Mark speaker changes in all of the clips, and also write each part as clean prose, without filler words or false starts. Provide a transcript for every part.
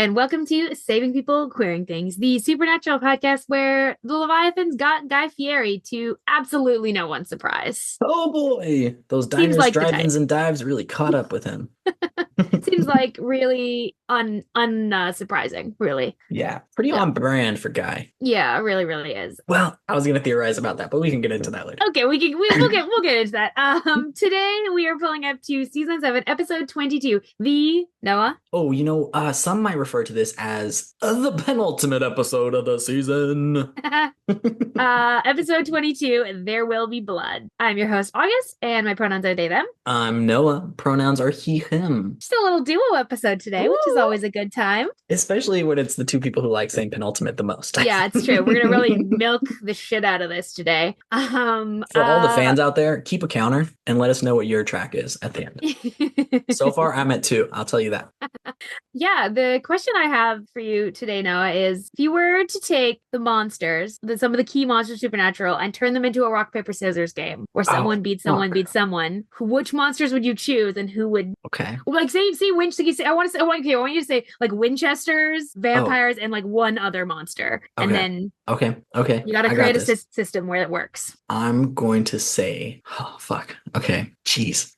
Speaker 1: and welcome to Saving People, Queering Things, the supernatural podcast where the Leviathans got Guy Fieri to absolutely no one's surprise.
Speaker 2: Oh boy, those
Speaker 1: Seems
Speaker 2: diners,
Speaker 1: like the type.
Speaker 2: drive-ins, and dives really caught up with him.
Speaker 1: Seems like really unsurprising, really.
Speaker 2: Yeah, pretty
Speaker 1: Yeah.
Speaker 2: on brand for Guy.
Speaker 1: Yeah, it really, really is.
Speaker 2: Well, I was gonna theorize about that, but we can get into that later.
Speaker 1: Okay, we'll get into that. Today we are pulling up to season 7, episode 22. The Noah.
Speaker 2: Oh, some might refer to this as the penultimate episode of the season.
Speaker 1: Episode 22, There Will Be Blood. I'm your host, August, and my pronouns are they, them.
Speaker 2: I'm Noah. Pronouns are he, him.
Speaker 1: Just a little duo episode today, which is always a good time.
Speaker 2: Especially when it's the two people who like saying penultimate the most.
Speaker 1: Yeah, it's true. We're gonna really milk the shit out of this today.
Speaker 2: For all the fans out there, keep a counter and let us know what your track is at the end. So far, I'm at 2. I'll tell you that.
Speaker 1: Yeah, the question I have for you today, Noah, is if you were to take the monsters, some of the key monsters Supernatural, and turn them into a rock, paper, scissors game where someone beats someone beats someone, which monsters would you choose and who would like say I want you to say like Winchesters, vampires, and like one other monster. And then
Speaker 2: Okay.
Speaker 1: You gotta create a system where it works.
Speaker 2: I'm going to say, okay. Jeez.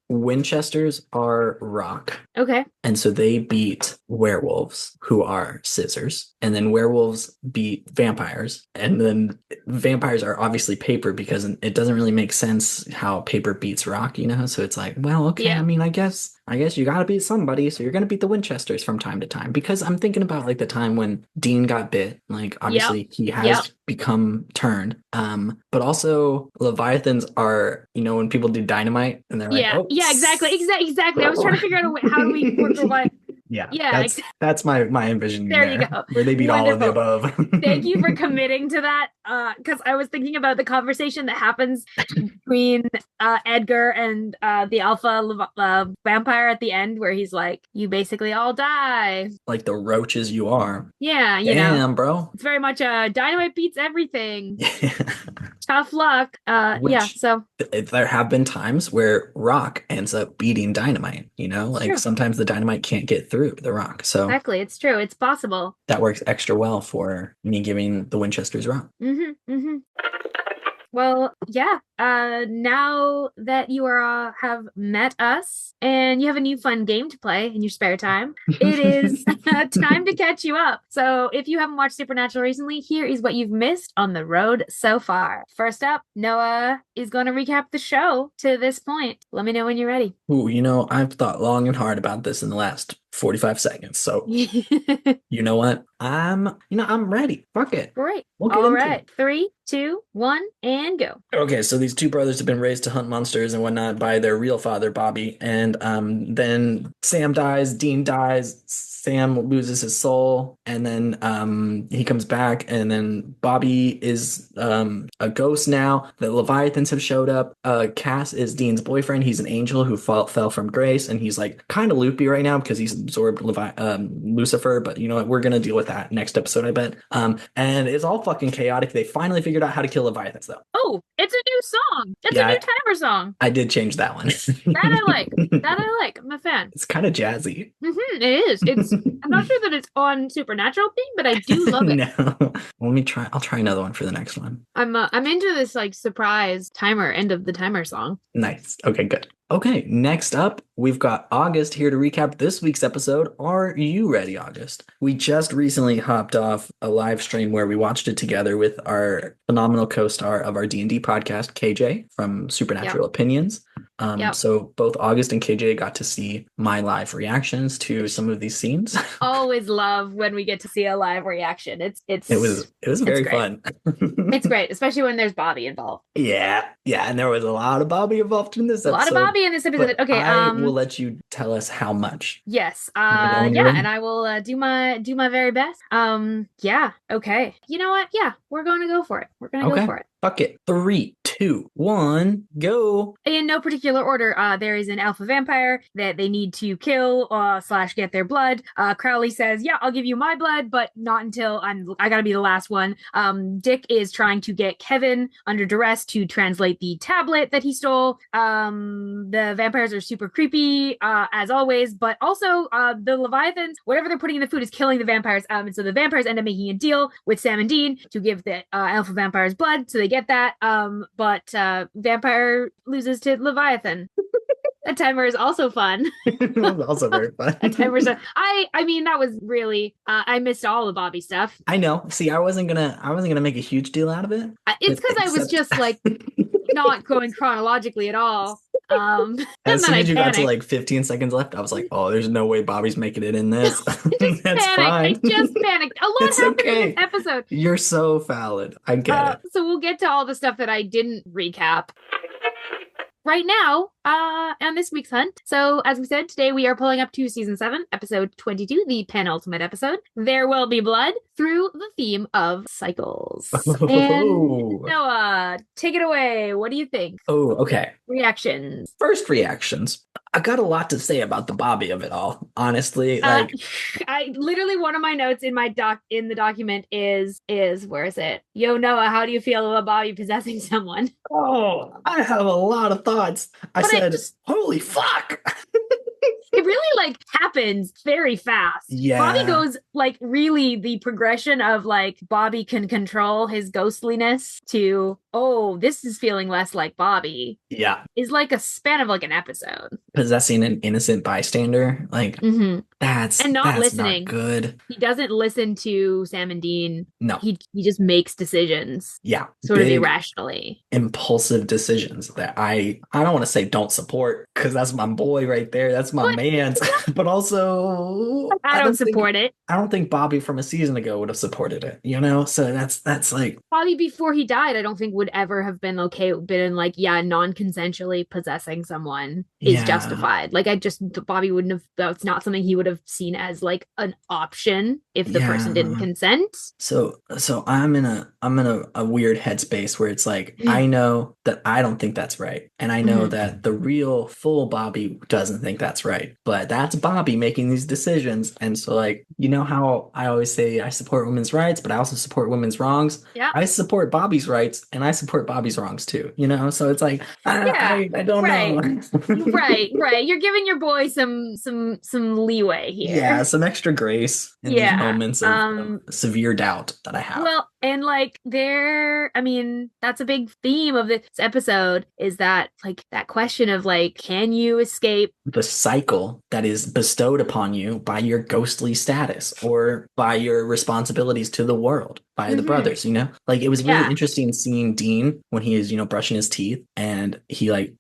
Speaker 2: Winchesters are rock.
Speaker 1: Okay.
Speaker 2: And so they beat werewolves, who are scissors. And then werewolves beat vampires. And then vampires are obviously paper because it doesn't really make sense how paper beats rock, So it's like, well, okay, yeah. I mean, I guess you gotta beat somebody, so you're gonna beat the Winchesters from time to time. Because I'm thinking about like the time when Dean got bit. Like obviously he has become turned. But also Leviathans are, when people do dynamite and they're like,
Speaker 1: exactly. I was trying to figure out how do we work Leviathan.
Speaker 2: That's my envisioning
Speaker 1: there you go,
Speaker 2: where they beat all of the above.
Speaker 1: Thank you for committing to that, because I was thinking about the conversation that happens between Edgar and the alpha vampire at the end, where he's like, you basically all die
Speaker 2: like the roaches you are.
Speaker 1: Yeah,
Speaker 2: Damn, bro,
Speaker 1: it's very much dynamite beats everything. Tough luck.
Speaker 2: So there have been times where rock ends up beating dynamite, like sometimes the dynamite can't get through the rock. So
Speaker 1: exactly, it's true. It's possible.
Speaker 2: That works extra well for me giving the Winchesters rock.
Speaker 1: Well, yeah. Now that you have met us and you have a new fun game to play in your spare time, it is time to catch you up. So if you haven't watched Supernatural recently, here is what you've missed on the road so far. First up, Noah is going to recap the show to this point. Let me know when you're ready.
Speaker 2: Ooh, I've thought long and hard about this in the last 45 seconds. So you know what? I'm ready. Fuck it.
Speaker 1: Great. All right. 3, 2, 1, and go.
Speaker 2: Okay, so these two brothers have been raised to hunt monsters and whatnot by their real father, Bobby. And then Sam dies, Dean dies, Sam loses his soul, and then he comes back, and then Bobby is a ghost now. The Leviathans have showed up. Cass is Dean's boyfriend. He's an angel who fell from grace, and he's like kind of loopy right now because he's absorbed Lucifer, but you know what? We're gonna deal with that next episode, I bet. And it's all fucking chaotic. They finally figured out how to kill Leviathans, though.
Speaker 1: Oh, it's a new song. It's a new timer song.
Speaker 2: I did change that one.
Speaker 1: That I like. I'm a fan.
Speaker 2: It's kind of jazzy.
Speaker 1: It is. I'm not sure that it's on Supernatural theme, but I do love it.
Speaker 2: No. Let me try. I'll try another one for the next one.
Speaker 1: I'm into this like surprise end of the timer song.
Speaker 2: Nice. Okay, good. Okay, next up, we've got August here to recap this week's episode. Are you ready, August? We just recently hopped off a live stream where we watched it together with our phenomenal co-star of our D&D podcast, KJ, from Supernatural Opinions. So both August and KJ got to see my live reactions to some of these scenes.
Speaker 1: Always love when we get to see a live reaction. It was
Speaker 2: very fun.
Speaker 1: It's great, especially when there's Bobby involved.
Speaker 2: Yeah, and there was a lot of Bobby involved in this episode.
Speaker 1: A lot of Bobby in this episode. Okay,
Speaker 2: I will let you tell us how much.
Speaker 1: Yes. And I will do my very best. Okay. You know what? Yeah, we're going to go for it. Go for it.
Speaker 2: Fuck it. 3, 2, 1, go.
Speaker 1: In no particular particular order. There is an alpha vampire that they need to kill slash get their blood. Crowley says, "Yeah, I'll give you my blood, but not until I gotta be the last one." Dick is trying to get Kevin under duress to translate the tablet that he stole. The vampires are super creepy, as always, but also the Leviathans, whatever they're putting in the food is killing the vampires. And so the vampires end up making a deal with Sam and Dean to give the alpha vampires blood, so they get that. But vampire loses to Leviathan. That timer is also fun.
Speaker 2: It was also very fun.
Speaker 1: That timer's I mean, that was really I missed all the Bobby stuff.
Speaker 2: I know. See, I wasn't gonna make a huge deal out of it.
Speaker 1: It's because I was just like not going chronologically at all.
Speaker 2: As soon as you got to
Speaker 1: panicked.
Speaker 2: like 15 seconds left, I was like, "Oh, there's no way Bobby's making it in this."
Speaker 1: Just
Speaker 2: That's
Speaker 1: panicked.
Speaker 2: fine.
Speaker 1: I just panicked. A lot
Speaker 2: It's
Speaker 1: happened
Speaker 2: okay.
Speaker 1: in this episode.
Speaker 2: You're so valid. I get it.
Speaker 1: So we'll get to all the stuff that I didn't recap right now on this week's hunt. So as we said, today we are pulling up to season 7, episode 22, the penultimate episode. There will be blood, through the theme of cycles. And Noah, take it away. What do you think?
Speaker 2: Oh, okay.
Speaker 1: Reactions.
Speaker 2: First reactions. I got a lot to say about the Bobby of it all. Honestly, like
Speaker 1: I literally one of my notes in my the document is where is it? Yo, Noah, how do you feel about Bobby possessing someone?
Speaker 2: oh, I have a lot of thoughts. I
Speaker 1: But
Speaker 2: said, holy fuck.
Speaker 1: It really like happens very fast.
Speaker 2: Yeah.
Speaker 1: Bobby goes like really the progression of like Bobby can control his ghostliness to, oh, this is feeling less like Bobby.
Speaker 2: Yeah.
Speaker 1: Is like a span of like an episode.
Speaker 2: Possessing an innocent bystander. Like that's
Speaker 1: and not
Speaker 2: that's
Speaker 1: listening.
Speaker 2: Not good.
Speaker 1: He doesn't listen to Sam and Dean.
Speaker 2: No.
Speaker 1: He just makes decisions.
Speaker 2: Yeah.
Speaker 1: Sort of irrationally.
Speaker 2: Impulsive decisions that I don't want to say don't support, because that's my boy right there. That's my man's. But also
Speaker 1: I don't support it.
Speaker 2: I don't think Bobby from a season ago would have supported it, you know? So that's like
Speaker 1: Bobby before he died, I don't think would ever have been been like, yeah, non-consensually possessing someone is justified. Like Bobby wouldn't have, that's not something he would have seen as like an option if the person didn't consent.
Speaker 2: So I'm in a weird headspace where it's like, I know that I don't think that's right. And I know that the real full Bobby doesn't think that's right. But that's Bobby making these decisions. And so like, you know how I always say I support women's rights, but I also support women's wrongs.
Speaker 1: Yeah.
Speaker 2: I support Bobby's rights and I support Bobby's wrongs too, you know? So it's like, I don't know.
Speaker 1: Right. You're giving your boy some leeway here.
Speaker 2: Yeah, some extra grace in these moments of severe doubt that I have.
Speaker 1: Well, and like that's a big theme of this episode is that like that question of like, can you escape
Speaker 2: the cycle that is bestowed upon you by your ghostly status or by your responsibilities to the world, by the brothers, you know? Like it was really interesting seeing Dean when he is, brushing his teeth and he like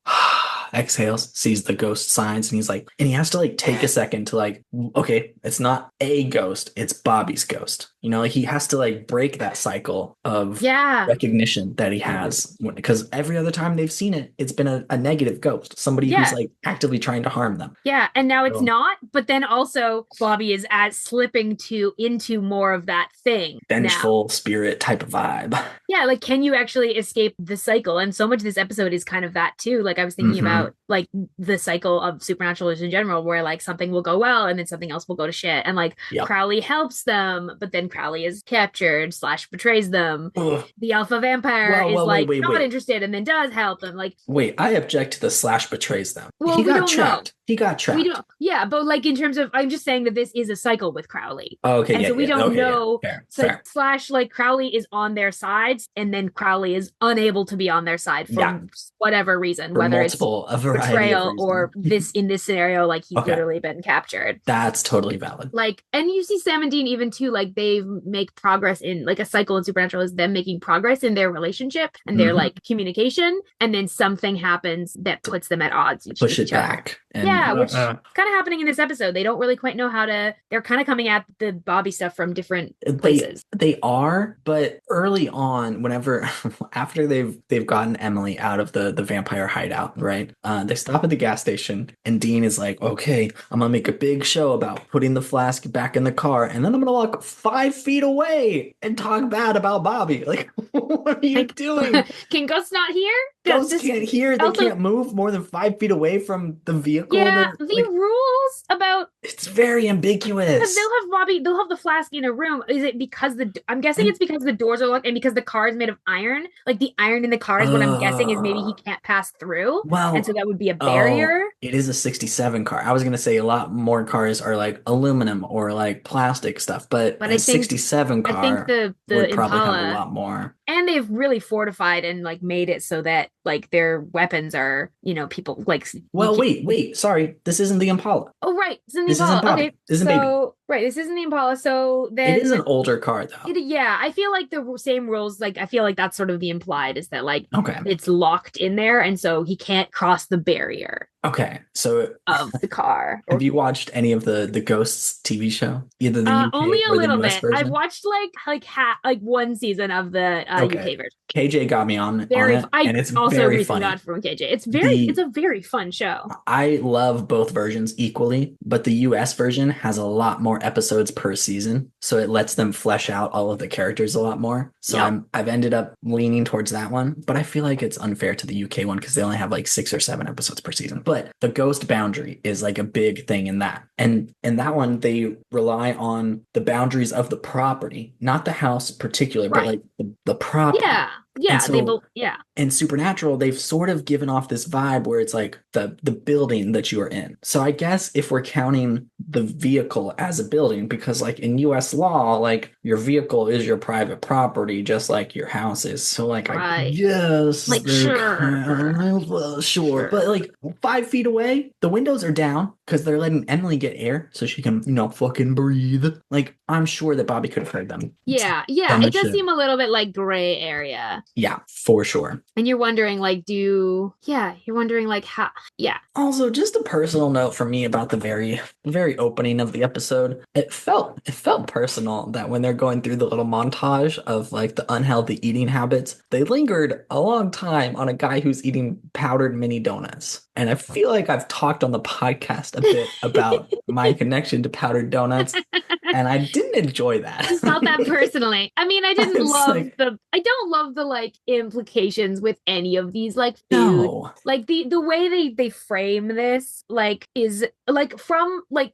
Speaker 2: exhales, sees the ghost signs, and he's like, and he has to like take a second to like, okay, it's not a ghost, it's Bobby's ghost. Like he has to like break that cycle of recognition that he has, because every other time they've seen it, it's been a negative ghost, somebody who's like actively trying to harm them.
Speaker 1: Yeah, and now it's not, but then also Bobby is slipping into more of that thing.
Speaker 2: Vengeful spirit type of vibe.
Speaker 1: Yeah, like can you actually escape the cycle? And so much of this episode is kind of that too. Like I was thinking about like the cycle of supernaturals in general, where like something will go well and then something else will go to shit. And like Crowley helps them, but then Crowley is captured / betrays them. Ugh. The alpha vampire is not interested and then does help them. Like,
Speaker 2: wait, I object to the / betrays them.
Speaker 1: Well,
Speaker 2: he got trapped. He got trapped.
Speaker 1: We don't, but like in terms of, I'm just saying that this is a cycle with Crowley.
Speaker 2: Oh, okay,
Speaker 1: and so we don't know.
Speaker 2: Fair.
Speaker 1: / like Crowley is on their sides, and then Crowley is unable to be on their side for whatever reason, whether it's betrayal or in this scenario, like he's literally been captured.
Speaker 2: That's totally valid.
Speaker 1: Like, and you see Sam and Dean even too, like they make progress in like a cycle in Supernatural is them making progress in their relationship and their like communication, and then something happens that puts them at odds.
Speaker 2: Push it back.
Speaker 1: Which kind of happening in this episode. They don't really quite know how to. They're kind of coming at the Bobby stuff from different places.
Speaker 2: They are, but early on, whenever after they've gotten Emily out of the vampire hideout, right? They stop at the gas station, and Dean is like, "Okay, I'm gonna make a big show about putting the flask back in the car, and then I'm gonna walk 5 feet away and talk bad about Bobby." Like, what are you doing?
Speaker 1: Can Gus not hear? Yeah,
Speaker 2: Ghosts
Speaker 1: this
Speaker 2: can't hear. They
Speaker 1: also
Speaker 2: can't move more than 5 feet away from the vehicle.
Speaker 1: yeah,
Speaker 2: They're
Speaker 1: the
Speaker 2: like,
Speaker 1: rules about
Speaker 2: it's very
Speaker 1: because
Speaker 2: ambiguous.
Speaker 1: they'll have the flask in a room. Is it because I'm guessing
Speaker 2: And
Speaker 1: it's because the doors are locked and because the car is made of iron? Like the iron in the car is what I'm guessing is maybe he
Speaker 2: uh
Speaker 1: can't pass through. And so
Speaker 2: well,
Speaker 1: that would be a
Speaker 2: oh,
Speaker 1: barrier.
Speaker 2: it is a 67 car. I was gonna say a lot more cars are like aluminum or like plastic stuff, but
Speaker 1: But
Speaker 2: a 67
Speaker 1: I think
Speaker 2: car
Speaker 1: the
Speaker 2: would probably have a
Speaker 1: Impala
Speaker 2: lot more.
Speaker 1: and they've really fortified and like made it so that like their weapons are, people like you
Speaker 2: Well,
Speaker 1: can't.
Speaker 2: wait, sorry. This isn't the Impala.
Speaker 1: Oh, right. It's in the
Speaker 2: This isn't
Speaker 1: Impala.
Speaker 2: Bobby.
Speaker 1: Okay.
Speaker 2: This isn't Baby.
Speaker 1: So, right. This isn't the Impala. So
Speaker 2: It is
Speaker 1: then
Speaker 2: an older car though.
Speaker 1: yeah, I feel like the same rules, like, I feel like that's sort of the implied is that, like,
Speaker 2: Okay.
Speaker 1: it's locked in there. And so he can't cross the barrier
Speaker 2: Okay. So
Speaker 1: of the car.
Speaker 2: have you watched any of the Ghosts TV show? Either the
Speaker 1: Only
Speaker 2: UK
Speaker 1: a
Speaker 2: or the
Speaker 1: little
Speaker 2: US
Speaker 1: bit. I've
Speaker 2: version?
Speaker 1: watched like one season of the
Speaker 2: Okay.
Speaker 1: UK version.
Speaker 2: KJ got me on
Speaker 1: Very,
Speaker 2: it,
Speaker 1: I
Speaker 2: and it's
Speaker 1: also
Speaker 2: very
Speaker 1: recently
Speaker 2: funny.
Speaker 1: got it from KJ. It's
Speaker 2: The
Speaker 1: a very fun show.
Speaker 2: I love both versions equally, but the US version has a lot more episodes per season, so it lets them flesh out all of the characters a lot more. So
Speaker 1: Yep.
Speaker 2: I've ended up leaning towards that one, but I feel like it's unfair to the UK one because they only have like 6 or 7 episodes per season. But the ghost boundary is like a big thing in that. And in that one, they rely on the boundaries of the property, not the house in particular, but
Speaker 1: Right.
Speaker 2: like the property.
Speaker 1: Yeah.
Speaker 2: And
Speaker 1: Yeah.
Speaker 2: so
Speaker 1: Yeah.
Speaker 2: in Supernatural, they've sort of given off this vibe where it's like the building that you are in. So I guess if we're counting the vehicle as a building, because like in US law, like your vehicle is your private property, just like your house is. So like I
Speaker 1: Right.
Speaker 2: guess
Speaker 1: Like,
Speaker 2: they're
Speaker 1: sure.
Speaker 2: kind of sure, but
Speaker 1: Sure.
Speaker 2: like 5 feet away, the windows are down because they're letting Emily get air so she can, fucking breathe. Like I'm sure that Bobby could have heard them.
Speaker 1: Yeah. Yeah.
Speaker 2: Dumb
Speaker 1: It
Speaker 2: as
Speaker 1: does
Speaker 2: shit.
Speaker 1: seem a little bit like gray area.
Speaker 2: Yeah, for sure.
Speaker 1: And you're wondering, like, you're wondering, like, how, yeah.
Speaker 2: Also, just a personal note for me about the very opening of the episode. It felt personal that when they're going through the little montage of like the unhealthy eating habits, they lingered a long time on a guy who's eating powdered mini donuts. And I feel like I've talked on the podcast a bit about my connection to powdered donuts, and I didn't enjoy that.
Speaker 1: You felt that personally. I mean,
Speaker 2: It's like,
Speaker 1: I don't love the like implications with any of these like food.
Speaker 2: no.
Speaker 1: Like the way they frame this like is like from like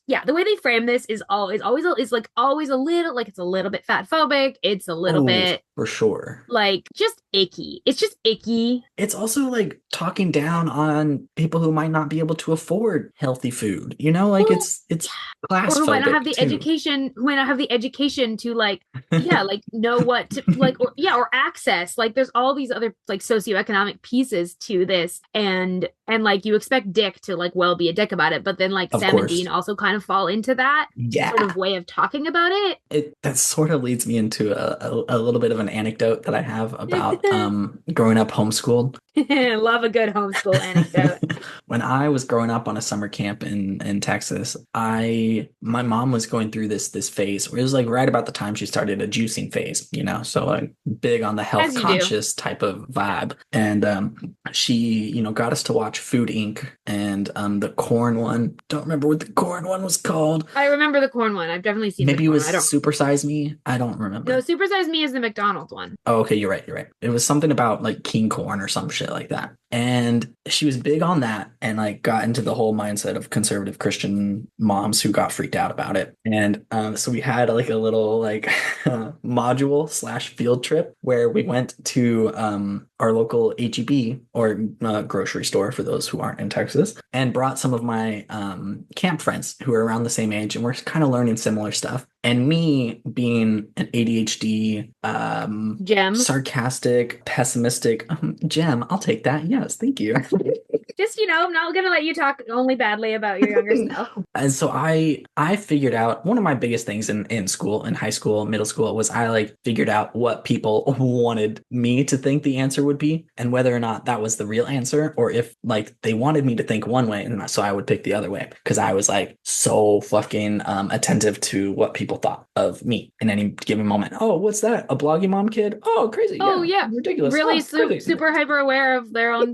Speaker 1: yeah, the way they frame this is always a little like it's a little bit fat phobic. It's a little
Speaker 2: Oh,
Speaker 1: bit
Speaker 2: for sure.
Speaker 1: like just icky. It's just icky.
Speaker 2: It's also like talking down on people who might not be able to afford healthy food. Like
Speaker 1: Well,
Speaker 2: it's class
Speaker 1: or who might not have
Speaker 2: phobic
Speaker 1: the
Speaker 2: too.
Speaker 1: education who might not have the education to like yeah like know what to like or access like there's all these other like socioeconomic pieces to this and like you expect Dick to like well be a dick about it but then like
Speaker 2: Of
Speaker 1: Sam and
Speaker 2: course.
Speaker 1: Dean also kind of fall into that sort
Speaker 2: Yeah.
Speaker 1: of way of talking about it.
Speaker 2: That sort of leads me into a little bit of an anecdote that I have about growing up homeschooled.
Speaker 1: Love a good homeschool anecdote.
Speaker 2: When I was growing up on a summer camp in Texas, my mom was going through this phase where it was like right about the time she started a juicing phase. So like big on the health
Speaker 1: As you do.
Speaker 2: conscious type of vibe. And she, got us to watch Food Inc. and the corn one. Don't remember what the corn one was called.
Speaker 1: I remember the corn one. I've definitely seen
Speaker 2: Maybe
Speaker 1: the
Speaker 2: it
Speaker 1: corn
Speaker 2: was
Speaker 1: one. I don't
Speaker 2: Super Size Me. I don't remember.
Speaker 1: no Super Size Me is the McDonald's one.
Speaker 2: Oh, okay, you're right. You're right. It was something about like king corn or some shit like that. And she was big on that and like got into the whole mindset of conservative Christian moms who got freaked out about it. And so we had like a little like module / field trip where we went to our local HEB or grocery store for those who aren't in Texas and brought some of my camp friends who are around the same age and we're kind of learning similar stuff. And me being an ADHD,
Speaker 1: Gem.
Speaker 2: sarcastic, pessimistic gem, I'll take that. Yes, thank you.
Speaker 1: Just I'm not gonna let you talk only badly about your younger self.
Speaker 2: And so I figured out one of my biggest things in school, in high school, middle school, was I like figured out what people wanted me to think the answer would be and whether or not that was the real answer or if like they wanted me to think one way and so I would pick the other way because I was like so fucking attentive to what people people thought of me in any given moment. Oh, what's that? A bloggy mom kid? Oh, crazy.
Speaker 1: Oh
Speaker 2: Yeah.
Speaker 1: yeah,
Speaker 2: Ridiculous.
Speaker 1: really
Speaker 2: Oh, crazy.
Speaker 1: super hyper aware of their own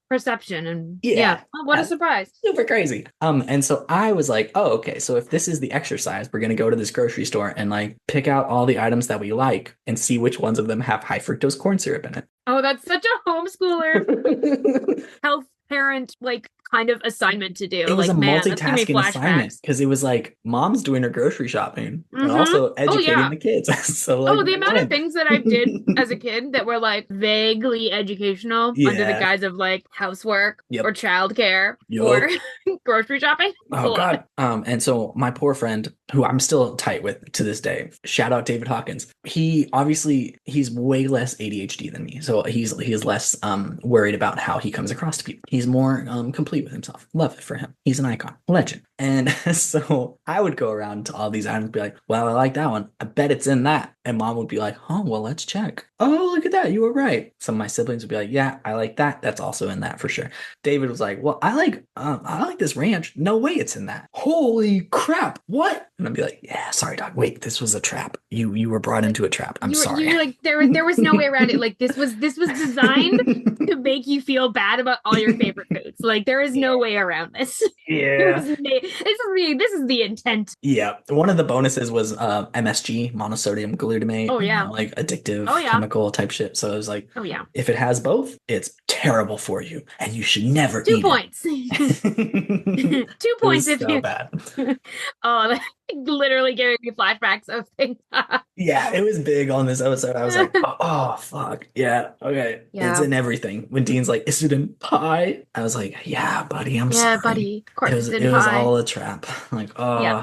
Speaker 1: perception, and yeah,
Speaker 2: Yeah.
Speaker 1: oh, what a surprise.
Speaker 2: Super crazy. And so I was like, oh, okay. So if this is the exercise, we're gonna go to this grocery store and like pick out all the items that we like and see which ones of them have high fructose corn syrup in
Speaker 1: Oh, that's such a homeschooler
Speaker 2: it.
Speaker 1: health parent like kind of assignment to do.
Speaker 2: It was a
Speaker 1: Like, man, that's giving me
Speaker 2: multitasking assignment
Speaker 1: flashbacks.
Speaker 2: because it was like mom's doing her grocery shopping and
Speaker 1: Mm-hmm.
Speaker 2: also
Speaker 1: Oh
Speaker 2: educating
Speaker 1: yeah.
Speaker 2: the kids. So like
Speaker 1: Oh, the
Speaker 2: we
Speaker 1: amount of
Speaker 2: win.
Speaker 1: things that I did as a kid that were like vaguely educational under the
Speaker 2: Yeah.
Speaker 1: guise of like housework or
Speaker 2: Yep.
Speaker 1: childcare or
Speaker 2: Yup.
Speaker 1: grocery shopping. It's a
Speaker 2: Oh
Speaker 1: lot.
Speaker 2: God. And so my poor friend, who I'm still tight with to this day, shout out David Hawkins. He obviously he's way less ADHD than me. So he's less worried about how he comes across to people. He's more complete with himself. Love it for him. He's an icon. Legend. And so I would go around to all these items and be like, well, I like that one. I bet it's in that. And mom would be like, oh, well, let's check. Oh, look at that. You were right. Some of my siblings would be like, yeah, I like that. That's also in that for sure. David was like, well, I like this ranch. No way it's in that. Holy crap. What? And I'd be like, yeah, sorry, dog. Wait, this was a trap. You were brought into a trap. I'm sorry.
Speaker 1: You were like there was no way around it. Like this was designed to make you feel bad about all your favorite foods. Like there is no way around this.
Speaker 2: Yeah.
Speaker 1: This is the intent.
Speaker 2: Yeah. One of the bonuses was MSG, monosodium glutamate,
Speaker 1: Oh yeah.
Speaker 2: like addictive
Speaker 1: Oh yeah.
Speaker 2: chemical type shit. So it was like,
Speaker 1: oh yeah.
Speaker 2: if it has both, it's terrible for you and you should never
Speaker 1: 2
Speaker 2: eat
Speaker 1: points.
Speaker 2: it.
Speaker 1: 2 points if
Speaker 2: so
Speaker 1: you
Speaker 2: bad.
Speaker 1: Oh, that literally giving me flashbacks of things.
Speaker 2: Yeah, it was big on this episode. I was like, oh fuck. Yeah, okay.
Speaker 1: Yeah.
Speaker 2: It's in everything. When Dean's like, is it in pie? I was like, yeah, buddy, I'm sorry.
Speaker 1: Yeah, buddy. Of course
Speaker 2: It was
Speaker 1: it's in
Speaker 2: it was
Speaker 1: pie.
Speaker 2: all a trap. Like, oh
Speaker 1: Yeah.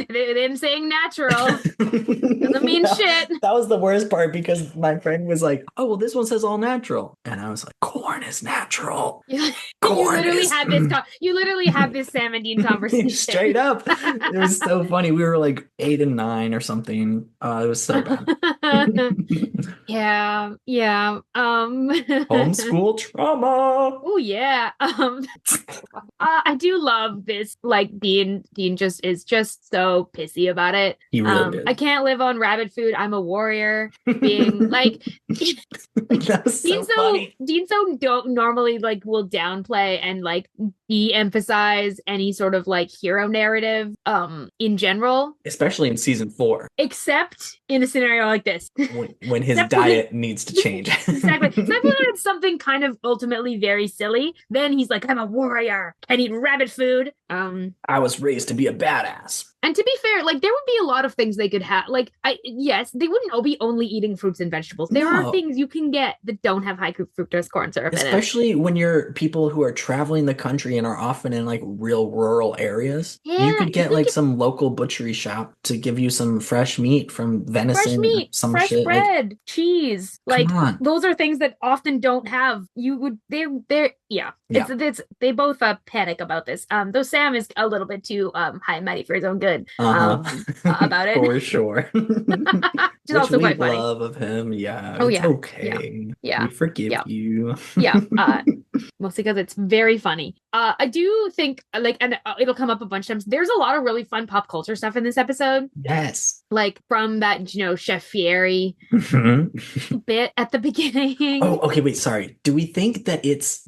Speaker 1: Them saying natural doesn't mean shit.
Speaker 2: That was the worst part because my friend was like, oh well, this one says all natural. And I was like, corn is natural. Corn
Speaker 1: you literally had this Sam and Dean conversation.
Speaker 2: Straight up. It was so funny. We were like 8 and 9 or something. It was so bad.
Speaker 1: Yeah.
Speaker 2: Homeschool trauma.
Speaker 1: Oh yeah. I do love this. Like Dean is just so pissy about it.
Speaker 2: He really is.
Speaker 1: I can't live on rabbit food. I'm a warrior. Being like
Speaker 2: that was so funny.
Speaker 1: Dean so don't normally like will downplay and like de-emphasize any sort of like hero narrative in general,
Speaker 2: especially in season 4,
Speaker 1: except in a scenario like this
Speaker 2: when his diet needs to change.
Speaker 1: Exactly. Except when it's something kind of ultimately very silly, then he's like, I'm a warrior. I eat rabbit food.
Speaker 2: I was raised to be a badass.
Speaker 1: And to be fair, like there would be a lot of things they could have. Like, yes, they wouldn't all be only eating fruits and vegetables. There are things you can get that don't have high fructose corn syrup in it.
Speaker 2: Especially when you're people who are traveling the country and are often in like real rural areas. Yeah, you could get like some local butchery shop to give you some fresh meat from venison.
Speaker 1: Fresh meat,
Speaker 2: some
Speaker 1: fresh
Speaker 2: shit.
Speaker 1: bread, like, cheese. Like
Speaker 2: those
Speaker 1: are things that often don't have. They both panic about this. Though Sam is a little bit too high and mighty for his own good. About it.
Speaker 2: For sure.
Speaker 1: Which also quite funny.
Speaker 2: Love of him. Yeah.
Speaker 1: Oh,
Speaker 2: it's
Speaker 1: yeah.
Speaker 2: okay.
Speaker 1: Yeah.
Speaker 2: We forgive you.
Speaker 1: Yeah. Mostly because it's very funny. I do think and it'll come up a bunch of times. There's a lot of really fun pop culture stuff in this episode.
Speaker 2: Yes.
Speaker 1: Like from that, Chef Fieri bit at the beginning.
Speaker 2: Oh, okay. Wait, sorry. Do we think that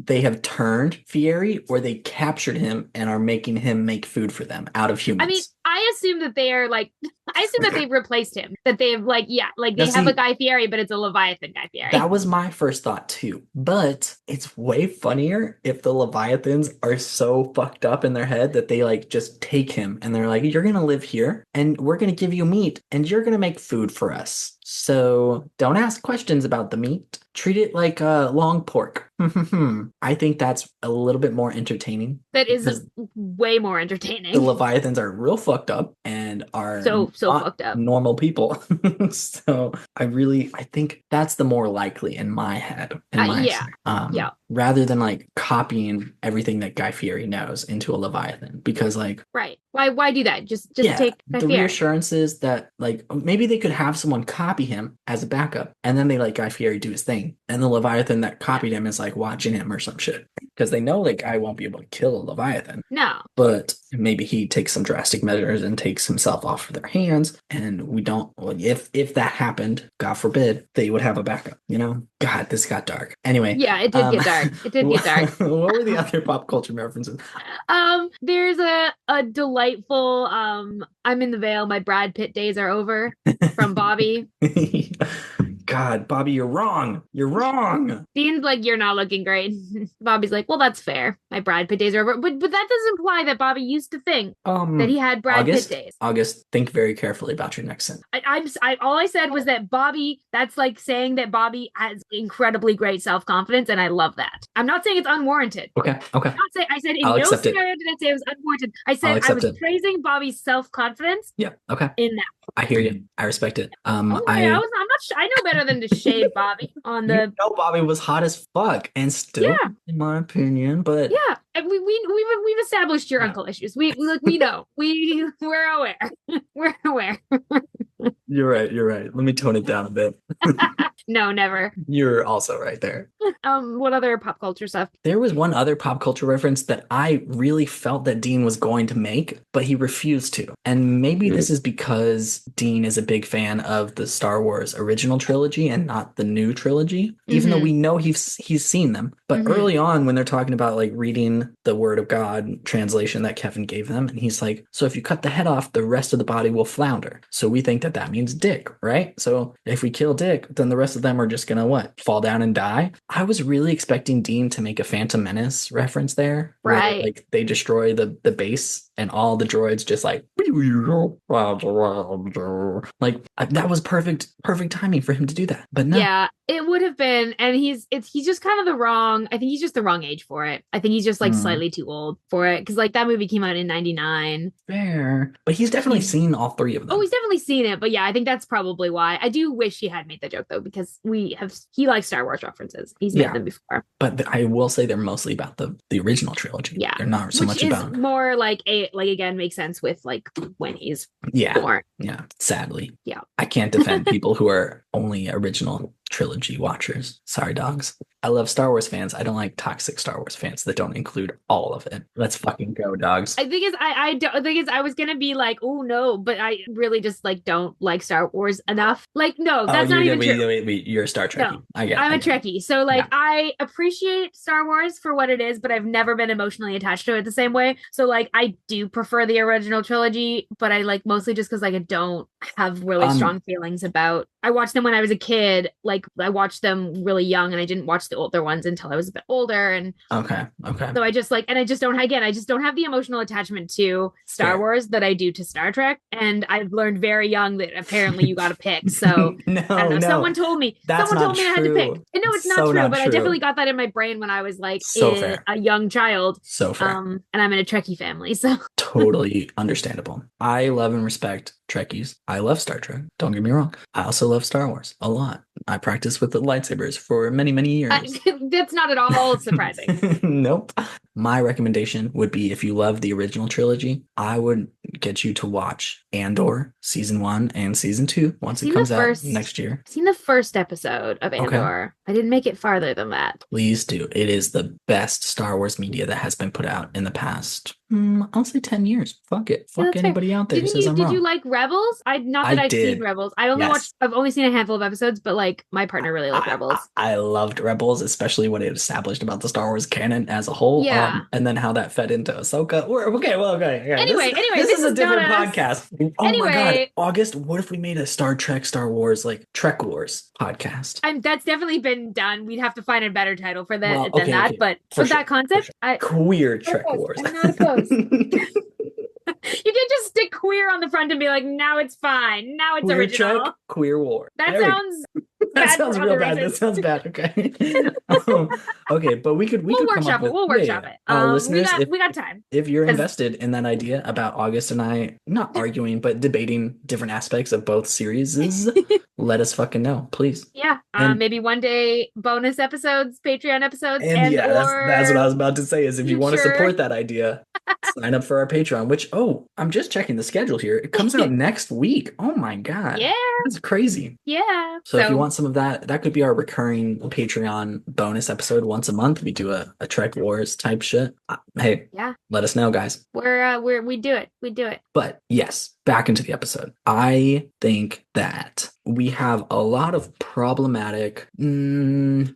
Speaker 2: they have turned Fieri or they captured him and are making him make food for them out of humans?
Speaker 1: I mean, I assume that they've replaced him. That they've they have a Guy Fieri, but it's a Leviathan Guy Fieri.
Speaker 2: That was my first thought too. But it's way funnier if the Leviathans are so fucked up in their head that they like just take him and they're like, you're gonna live here and we're gonna give you meat and you're gonna make food for us. So don't ask questions about the meat. Treat it like long pork. I think that's a little bit more entertaining.
Speaker 1: That is way more entertaining.
Speaker 2: The Leviathans are real fucked up and are
Speaker 1: so fucked up.
Speaker 2: Normal people. So I think that's the more likely in my head. Rather than like copying everything that Guy Fieri knows into a Leviathan, because like
Speaker 1: right. Why do that? Just take Guy
Speaker 2: the
Speaker 1: Fieri.
Speaker 2: Reassurances that like maybe they could have someone copy him as a backup and then they let Guy Fieri do his thing and the Leviathan that copied him is like watching him or some shit. because they know like I won't be able to kill a Leviathan.
Speaker 1: No.
Speaker 2: But maybe he takes some drastic measures and takes himself off of their hands, and we don't. Well, if that happened, God forbid, they would have a backup. You know, God, this got dark. Anyway,
Speaker 1: Yeah, it did get dark. It did get dark.
Speaker 2: What were the other pop culture references?
Speaker 1: There's a delightful I'm in the veil, my Brad Pitt days are over from Bobby.
Speaker 2: God, Bobby, you're wrong. You're wrong.
Speaker 1: Dean's like, you're not looking great. Bobby's like, well, that's fair. My Brad Pitt days are over. But that doesn't imply that Bobby used to think that he had Brad Pitt days.
Speaker 2: August, think very carefully about your next sentence.
Speaker 1: All I said was that Bobby, that's like saying that Bobby has incredibly great self-confidence, and I love that. I'm not saying it's unwarranted.
Speaker 2: Okay.
Speaker 1: I said in no scenario did I say it was unwarranted. I said I was praising Bobby's self-confidence.
Speaker 2: Yeah, okay.
Speaker 1: In that.
Speaker 2: I hear you. I respect it.
Speaker 1: I'm not. I know better than to shade Bobby on the.
Speaker 2: You know, Bobby was hot as fuck, and still, in my opinion. But
Speaker 1: we've established your uncle issues. We know. We're aware. We're aware.
Speaker 2: You're right. Let me tone it down a bit.
Speaker 1: No, never.
Speaker 2: You're also right there.
Speaker 1: What other pop culture stuff?
Speaker 2: There was one other pop culture reference that I really felt that Dean was going to make, but he refused to. And maybe this is because Dean is a big fan of the Star Wars original trilogy and not the new trilogy, even though we know he's seen them. But early on, when they're talking about like reading the Word of God translation that Kevin gave them, and he's like, so if you cut the head off, the rest of the body will flounder. So we think that means Dick, right? So if we kill Dick, then the rest of them are just gonna what? Fall down and die? I was really expecting Dean to make a Phantom Menace reference there.
Speaker 1: Right.
Speaker 2: Where, like they destroy the base and all the droids just like that was perfect timing for him to do that. But no.
Speaker 1: Yeah, it would have been, and he's just kind of I think he's just the wrong age for it. I think he's just like slightly too old for it, because like that movie came out in 99.
Speaker 2: Fair. But he's definitely seen all three of them.
Speaker 1: Oh, he's definitely seen it, but yeah, I think that's probably why. I do wish he had made the joke though, because he likes Star Wars references. He's made them before.
Speaker 2: But I will say they're mostly about the original trilogy. Yeah. They're not so much about
Speaker 1: more like again makes sense with like when he's born.
Speaker 2: Yeah. Sadly.
Speaker 1: Yeah.
Speaker 2: I can't defend people who are only original trilogy watchers. Sorry, dogs. I love Star Wars fans. I don't like toxic Star Wars fans that don't include all of it. Let's fucking go, dogs.
Speaker 1: I think I was gonna be like, oh no, but I really just like don't like Star Wars enough. Like, no, that's not even true.
Speaker 2: You're a Star Trekkie.
Speaker 1: No, I'm a Trekkie. So like, I appreciate Star Wars for what it is, but I've never been emotionally attached to it the same way. So like, I do prefer the original trilogy, but I like mostly just because like I don't have really strong feelings about. I watched them when I was a kid. Like I watched them really young, and I didn't watch the older ones until I was a bit older. And
Speaker 2: okay.
Speaker 1: So I just like, and I just don't have the emotional attachment to Star Wars that I do to Star Trek. And I've learned very young that apparently you got to pick. So someone told me I had to pick. And no, it's not true, but I definitely got that in my brain when I was like a young child.
Speaker 2: So fair.
Speaker 1: And I'm in a Trekkie family, so
Speaker 2: totally understandable. I love and respect Trekkies. I love Star Trek. Don't get me wrong. I also love Star Wars a lot. I practiced with the lightsabers for many, many years.
Speaker 1: That's not at all surprising.
Speaker 2: Nope. My recommendation would be, if you love the original trilogy, I would get you to watch Andor season 1 and season 2 once it comes out next year.
Speaker 1: I've seen the first episode of Andor. Okay. I didn't make it farther than that.
Speaker 2: Please do. It is the best Star Wars media that has been put out in the past, I'll say 10 years. Fuck it. Fuck anybody out there who says I'm wrong.
Speaker 1: Did you like Rebels? I've seen Rebels. I've only seen a handful of episodes, but like my partner really liked Rebels.
Speaker 2: I loved Rebels, especially what it established about the Star Wars canon as a whole.
Speaker 1: Yeah.
Speaker 2: And then how that fed into Ahsoka. Okay.
Speaker 1: Anyway,
Speaker 2: this is a different podcast. Oh
Speaker 1: anyway,
Speaker 2: my God. August, what if we made a Star Trek, Star Wars, like Trek Wars podcast?
Speaker 1: That's definitely been done. We'd have to find a better title for that than that. But for that concept,
Speaker 2: Queer Trek Wars.
Speaker 1: I'm not opposed. You can just stick queer on the front and be like, now it's fine. Now it's
Speaker 2: queer
Speaker 1: original.
Speaker 2: Trek, queer war.
Speaker 1: That sounds
Speaker 2: that sounds real bad. That sounds bad. Okay. Okay, but we could
Speaker 1: workshop it. We'll workshop it.
Speaker 2: Listeners,
Speaker 1: we got time.
Speaker 2: If you're invested in that idea about August and I not arguing but debating different aspects of both series, let us fucking know, please.
Speaker 1: Yeah. Maybe one day bonus episodes, Patreon episodes,
Speaker 2: that's what I was about to say. Is if you want to support that idea, Sign up for our Patreon, which, oh, I'm just checking the schedule here. It comes out next week. Oh my God.
Speaker 1: Yeah,
Speaker 2: That's crazy.
Speaker 1: yeah.
Speaker 2: So if you
Speaker 1: So
Speaker 2: want some of that, that could be our recurring Patreon bonus episode once a month. We do a Trek Wars type shit. Hey,
Speaker 1: yeah,
Speaker 2: let us know, guys.
Speaker 1: we do it. We do it.
Speaker 2: But yes, back into the episode. I think that we have a lot of problematic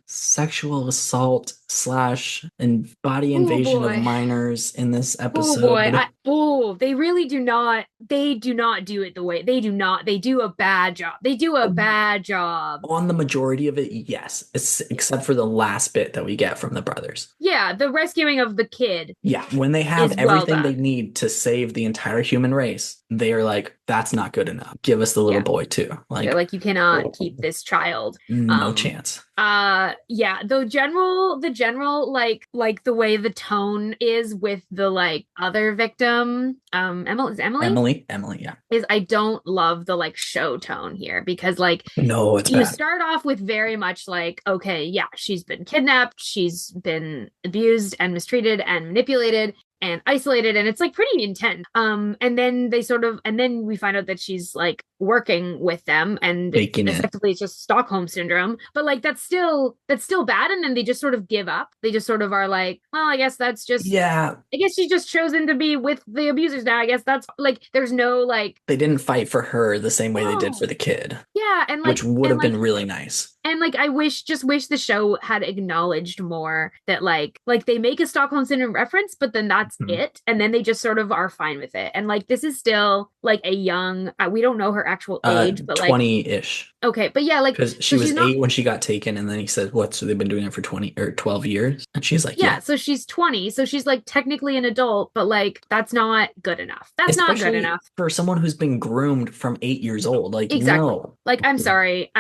Speaker 2: sexual assault slash and body
Speaker 1: Oh
Speaker 2: invasion of
Speaker 1: boy.
Speaker 2: minors in this
Speaker 1: Oh boy.
Speaker 2: episode.
Speaker 1: They really do not do it the way they do a bad job. They do a bad job.
Speaker 2: On the majority of it, yes, except for the last bit that we get from the brothers.
Speaker 1: Yeah, the rescuing of the kid
Speaker 2: Yeah, when they have
Speaker 1: is well
Speaker 2: everything they
Speaker 1: done.
Speaker 2: need to save the entire human race, they are like, that's not good enough. Give us the little
Speaker 1: Yeah.
Speaker 2: boy too.
Speaker 1: They're
Speaker 2: Like,
Speaker 1: like, you cannot keep this child.
Speaker 2: no chance.
Speaker 1: Yeah, the general like the way the tone is with the like other victim, Emily, is Emily?
Speaker 2: Emily, yeah.
Speaker 1: Is I don't love the like show tone here because like
Speaker 2: No, it's
Speaker 1: you
Speaker 2: bad.
Speaker 1: start off with very much like, okay, yeah, she's been kidnapped, she's been abused and mistreated and manipulated and isolated, and it's like pretty intense. And then we find out that she's like working with them, and
Speaker 2: Faking it.
Speaker 1: effectively it's just Stockholm syndrome. But like that's still bad, and then they just sort of give up. They just sort of are like, well, I guess that's just
Speaker 2: Yeah,
Speaker 1: I guess she's just chosen to be with the abusers now. I guess that's like there's no like
Speaker 2: they didn't fight for her the same way they did
Speaker 1: oh
Speaker 2: for the kid,
Speaker 1: yeah, and
Speaker 2: which would have
Speaker 1: like
Speaker 2: been really nice.
Speaker 1: and like I wish the show had acknowledged more that like they make a Stockholm syndrome reference, but then that's
Speaker 2: Mhm.
Speaker 1: it, and then they just sort of are fine with it. And like this is still like a young we don't know her actual age, but like
Speaker 2: 20-ish.
Speaker 1: okay, but yeah, like
Speaker 2: Because she
Speaker 1: so she's
Speaker 2: was
Speaker 1: not
Speaker 2: 8 when she got taken, and then he said, "What? So they've been doing it for 20 or 12 years?" And she's like,
Speaker 1: yeah,
Speaker 2: "Yeah."
Speaker 1: so she's 20, so she's like technically an adult, but like that's not good enough. That's not good
Speaker 2: Especially
Speaker 1: enough.
Speaker 2: for someone who's been groomed from 8 years old. Like,
Speaker 1: Exactly.
Speaker 2: no.
Speaker 1: Like I'm sorry.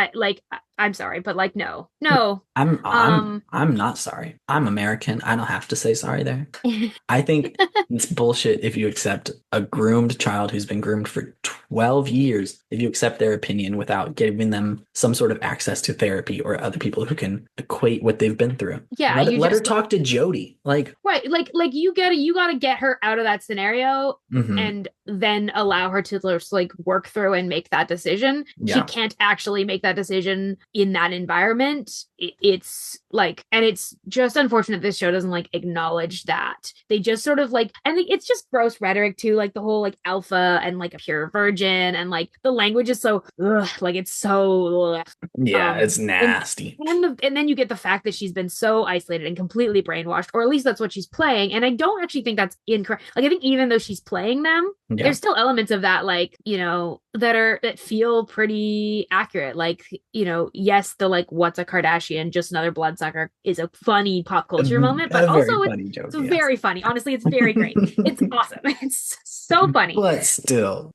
Speaker 1: I'm sorry, but like no. No.
Speaker 2: I'm not sorry. I'm American. I don't have to say sorry there. I think it's bullshit if you accept a groomed child who's been groomed for 12 years, if you accept their opinion without giving them some sort of access to therapy or other people who can equate what they've been through.
Speaker 1: Yeah,
Speaker 2: Let her talk to Jody. Like,
Speaker 1: right, like you gotta get her out of that scenario
Speaker 2: mhm,
Speaker 1: and then allow her to just like work through and make that decision. She
Speaker 2: yeah.
Speaker 1: can't actually make that decision in that environment. It's like, and it's just unfortunate this show doesn't like acknowledge that. They just sort of like, and it's just gross rhetoric too, like the whole like alpha and like a pure virgin, and like the language is so like it's so
Speaker 2: Yeah, it's nasty.
Speaker 1: and then you get the fact that she's been so isolated and completely brainwashed, or at least that's what she's playing. And I don't actually think that's incorrect. Like I think even though she's playing them,
Speaker 2: Yeah.
Speaker 1: there's still elements of that, like, that feel pretty accurate. Like, yes, the like what's a Kardashian, just another bloodsucker is a funny pop culture moment, but
Speaker 2: A very
Speaker 1: also
Speaker 2: funny joke,
Speaker 1: it's
Speaker 2: yes.
Speaker 1: very funny. Honestly, it's very great. It's awesome. It's so funny.
Speaker 2: But still,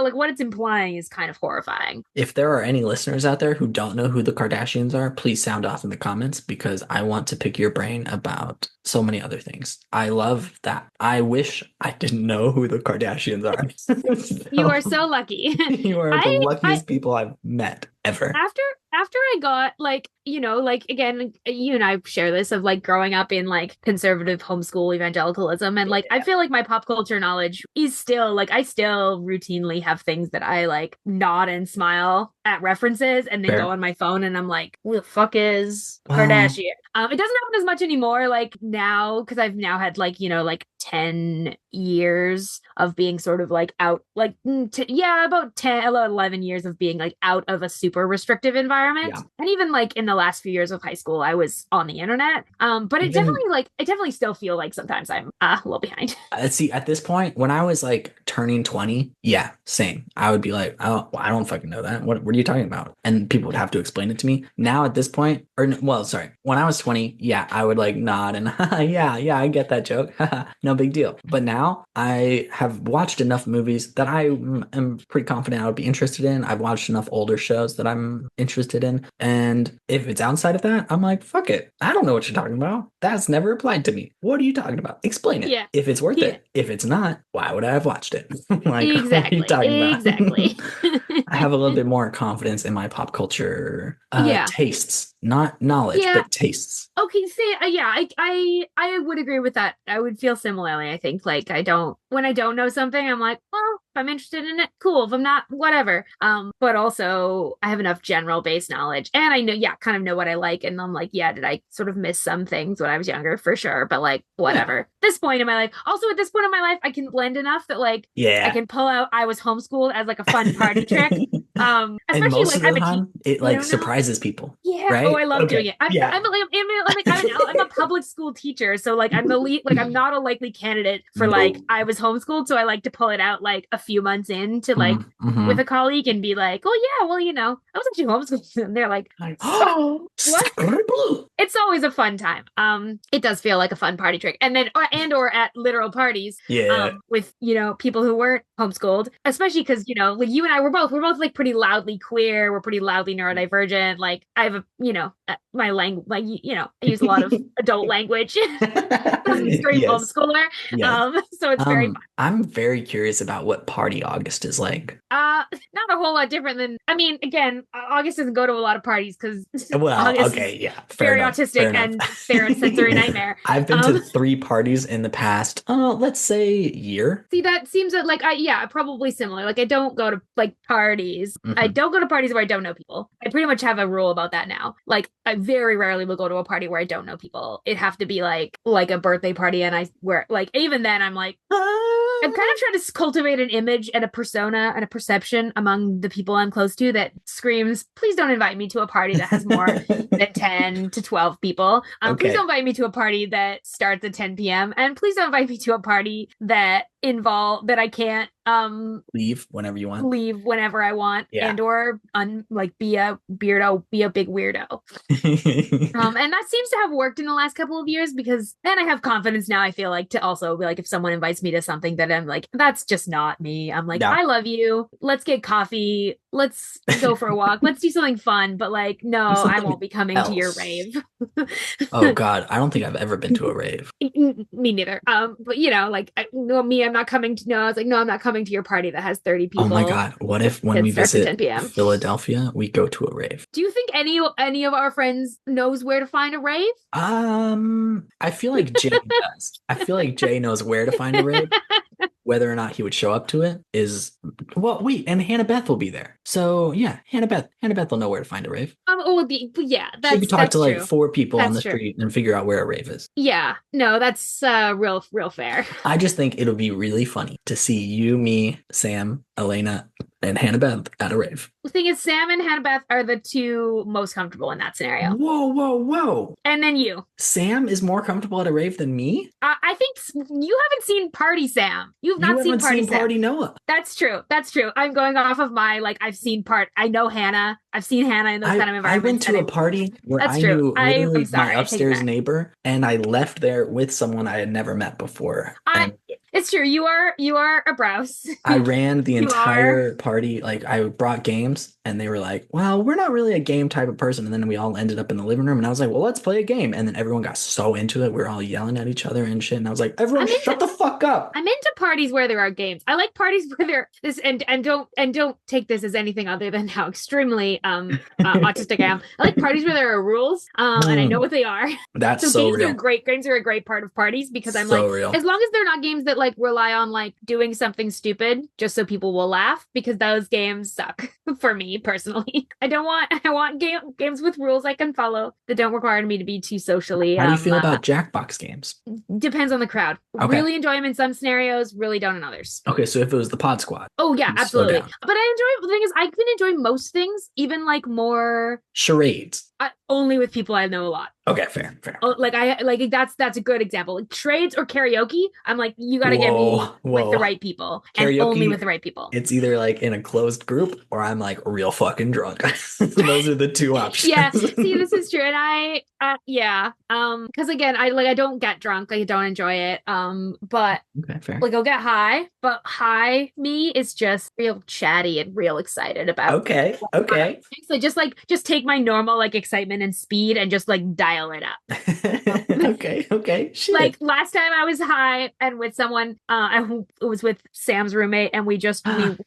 Speaker 1: Like what it's implying is kind of horrifying.
Speaker 2: if there are any listeners out there who don't know who the Kardashians are, please sound off in the comments because I want to pick your brain about so many other things. I love that. I wish I didn't know who the Kardashians are.
Speaker 1: You are so lucky.
Speaker 2: You are the luckiest people I've met ever.
Speaker 1: After I got like, like again, you and I share this of like growing up in like conservative homeschool evangelicalism, and like I feel like my pop culture knowledge is still like I still routinely have things that I like nod and smile at references and then
Speaker 2: Fair.
Speaker 1: go on my phone and I'm like, who the fuck is Kardashian? It doesn't happen as much anymore like now because I've now had like, like 10 years of being sort of like out like about 10 11 years of being like out of a super restrictive environment.
Speaker 2: Yeah.
Speaker 1: And even like in the last few years of high school I was on the internet, but I definitely still feel like sometimes I'm a little behind.
Speaker 2: See, at this point when I was like turning 20, yeah, same, I would be like, oh, I don't fucking know that. What are you talking about? And people would have to explain it to me. Now at this point, when I was 20, yeah, I would like nod and yeah, I get that joke. No big deal. But now I have watched enough movies that I am pretty confident I would be interested in. I've watched enough older shows that I'm interested in. And if it's outside of that, I'm like, fuck it. I don't know what you're talking about. That's never applied to me. What are you talking about? Explain it.
Speaker 1: Yeah.
Speaker 2: If it's worth it. If it's not, why would I have watched it? Like,
Speaker 1: Exactly.
Speaker 2: what are you talking about?
Speaker 1: Exactly.
Speaker 2: I have a little bit more confidence in my pop culture
Speaker 1: Yeah.
Speaker 2: tastes, not knowledge,
Speaker 1: Yeah.
Speaker 2: but tastes.
Speaker 1: Okay, I would agree with that. I would feel similar. similarly. I think like when I don't know something, I'm like, well, if I'm interested in it, cool. If I'm not, whatever. But also I have enough general base knowledge and I know, yeah, kind of know what I like. And I'm like, yeah, did I sort of miss some things when I was younger? For sure. But like,
Speaker 2: Yeah.
Speaker 1: whatever. This point in my life, also at this point in my life, I can blend enough that like I
Speaker 2: Yeah.
Speaker 1: can pull out I was homeschooled as like a fun party trick.
Speaker 2: And
Speaker 1: Especially
Speaker 2: most
Speaker 1: like
Speaker 2: of the
Speaker 1: I'm a teacher,
Speaker 2: time, it
Speaker 1: you
Speaker 2: like
Speaker 1: know now.
Speaker 2: surprises people,
Speaker 1: Yeah. Oh,
Speaker 2: right?
Speaker 1: I love doing
Speaker 2: Okay.
Speaker 1: it. I'm
Speaker 2: Yeah.
Speaker 1: I'm a public school teacher, so like I'm the lead. Like I'm not a likely candidate for like
Speaker 2: No.
Speaker 1: I was homeschooled, so I like to pull it out like a few months in to like with
Speaker 2: Mm-hmm.
Speaker 1: a colleague and be like, oh yeah, well I was actually homeschooled, and they're like, oh,
Speaker 2: Oh,
Speaker 1: what?
Speaker 2: scribble.
Speaker 1: It's always a fun time. It does feel like a fun party trick, and then or at literal parties,
Speaker 2: Yeah.
Speaker 1: with people who weren't homeschooled, especially because like you and I we're both like pretty loudly queer, we're pretty loudly neurodivergent. Like I have my language, like I use a lot of adult language as a straight
Speaker 2: Yes.
Speaker 1: homeschooler.
Speaker 2: Yes.
Speaker 1: So it's very fun.
Speaker 2: I'm very curious about what Party August is like.
Speaker 1: Not a whole lot different than I mean, again, August doesn't go to a lot of parties because
Speaker 2: Well,
Speaker 1: August is
Speaker 2: okay, yeah, fair
Speaker 1: very
Speaker 2: enough. Fair
Speaker 1: autistic
Speaker 2: enough.
Speaker 1: and they're a sensory nightmare.
Speaker 2: I've been to
Speaker 1: Um,
Speaker 2: 3 parties in the past, let's say year.
Speaker 1: See, that seems like yeah, probably similar. Like I don't go to like parties. I
Speaker 2: Hmm.
Speaker 1: don't go to parties where I don't know people. I pretty much have a rule about that now. Like I very rarely will go to a party where I don't know people. It'd have to be like a birthday party and I where like even then I'm like I'm kind of trying to cultivate an image and a persona and a perception among the people I'm close to that screams, please don't invite me to a party that has more than 10 to 12 people. Please don't
Speaker 2: Okay.
Speaker 1: invite me to a party that starts at 10 p.m. And please don't invite me to a party that I can't
Speaker 2: Leave whenever you want.
Speaker 1: leave whenever I want
Speaker 2: Yeah.
Speaker 1: and or like be a weirdo, be a big weirdo. And that seems to have worked in the last couple of years because then I have confidence now. I feel like to also be like, if someone invites me to something that I'm like, that's just not me. I'm like,
Speaker 2: Yeah.
Speaker 1: I love you. Let's get coffee. Let's go for a walk. Let's do something fun. But like, no,
Speaker 2: Do
Speaker 1: I won't
Speaker 2: something
Speaker 1: be coming to your
Speaker 2: else.
Speaker 1: rave.
Speaker 2: Oh God, I don't think I've ever been to a rave.
Speaker 1: Me neither. But like, no, me, I'm not coming to. No, I was like, no, I'm not coming to your party that has 30
Speaker 2: Oh my
Speaker 1: people
Speaker 2: God, what if when
Speaker 1: that
Speaker 2: we
Speaker 1: starts at
Speaker 2: visit
Speaker 1: 10 p.m.
Speaker 2: Philadelphia, we go to a rave?
Speaker 1: Do you think any of our friends knows where to find a rave?
Speaker 2: I feel like Jay does. I feel like Jay knows where to find a rave. Whether or not he would show up to it is well, wait, and Hannah Beth will be there. So yeah, Hannah Beth will know where to find a rave.
Speaker 1: Yeah,
Speaker 2: She could talk to
Speaker 1: that's
Speaker 2: like
Speaker 1: true.
Speaker 2: 4 people on
Speaker 1: That's
Speaker 2: the
Speaker 1: true.
Speaker 2: street and figure out where a rave is.
Speaker 1: Yeah, no, that's real fair.
Speaker 2: I just think it'll be really funny to see you, me, Sam, Elena, and Hannah Beth at a rave.
Speaker 1: The thing is, Sam and Hannah are the two most comfortable in that scenario,
Speaker 2: Whoa, whoa, whoa.
Speaker 1: and then you.
Speaker 2: Sam is more comfortable at a rave than me?
Speaker 1: I think you haven't seen Party Sam. You've
Speaker 2: You
Speaker 1: not seen
Speaker 2: haven't
Speaker 1: Party
Speaker 2: seen
Speaker 1: Sam.
Speaker 2: Party Noah.
Speaker 1: That's true. That's true. I'm going off of my like I've seen part. I know Hannah. I've seen Hannah in those kind of
Speaker 2: I went
Speaker 1: environments,
Speaker 2: to
Speaker 1: and
Speaker 2: a party where
Speaker 1: that's
Speaker 2: I
Speaker 1: true.
Speaker 2: knew
Speaker 1: I'm
Speaker 2: literally my
Speaker 1: sorry. I take it
Speaker 2: upstairs
Speaker 1: back.
Speaker 2: neighbor, and I left there with someone I had never met before.
Speaker 1: I.
Speaker 2: And
Speaker 1: It's true. You are a browse.
Speaker 2: I ran the
Speaker 1: You are.
Speaker 2: entire party. Like I brought games, and they were like, "Well, we're not really a game type of person." And then we all ended up in the living room, and I was like, "Well, let's play a game." And then everyone got so into it, we were all yelling at each other and shit. And I was like, "Everyone,
Speaker 1: I'm into
Speaker 2: shut the fuck up!"
Speaker 1: I'm into parties where there are games. I like parties where there this and don't take this as anything other than how extremely autistic I am. I like parties where there are rules and I know
Speaker 2: Mm,
Speaker 1: what they are.
Speaker 2: that's
Speaker 1: So
Speaker 2: so
Speaker 1: games are
Speaker 2: real,
Speaker 1: great. Games are a great part of parties because I'm
Speaker 2: so
Speaker 1: like,
Speaker 2: real.
Speaker 1: as long as they're not games that like rely on like doing something stupid just so people will laugh, because those games suck for me personally. I want games with rules I can follow that don't require me to be too socially
Speaker 2: How do you feel about Jackbox games?
Speaker 1: depends on the crowd.
Speaker 2: Okay,
Speaker 1: Really enjoy them in some scenarios, really don't in others.
Speaker 2: okay. So if it was the Pod Squad,
Speaker 1: Oh yeah,
Speaker 2: you slow
Speaker 1: absolutely.
Speaker 2: down.
Speaker 1: But the thing is, I can enjoy most things, even like more
Speaker 2: Charades.
Speaker 1: only with people I know a lot.
Speaker 2: Okay, fair, fair.
Speaker 1: Oh, like I like that's a good example. Like trades or karaoke, I'm like, you got to get me
Speaker 2: Whoa,
Speaker 1: with the
Speaker 2: whoa.
Speaker 1: right people and only with
Speaker 2: Karaoke,
Speaker 1: the right people.
Speaker 2: it's either like in a closed group or I'm like real fucking drunk. Those are the two
Speaker 1: Yeah,
Speaker 2: options.
Speaker 1: see, this is true, and yeah, because again, I don't get drunk, I don't enjoy it, but
Speaker 2: Okay, fair.
Speaker 1: like I'll get high, but high me is just real chatty and real excited about.
Speaker 2: Okay, okay.
Speaker 1: So just take my normal like excitement and speed and just like dial it up.
Speaker 2: Okay, okay.
Speaker 1: Like
Speaker 2: Shit.
Speaker 1: last time I was high and with someone, it was with Sam's roommate, and we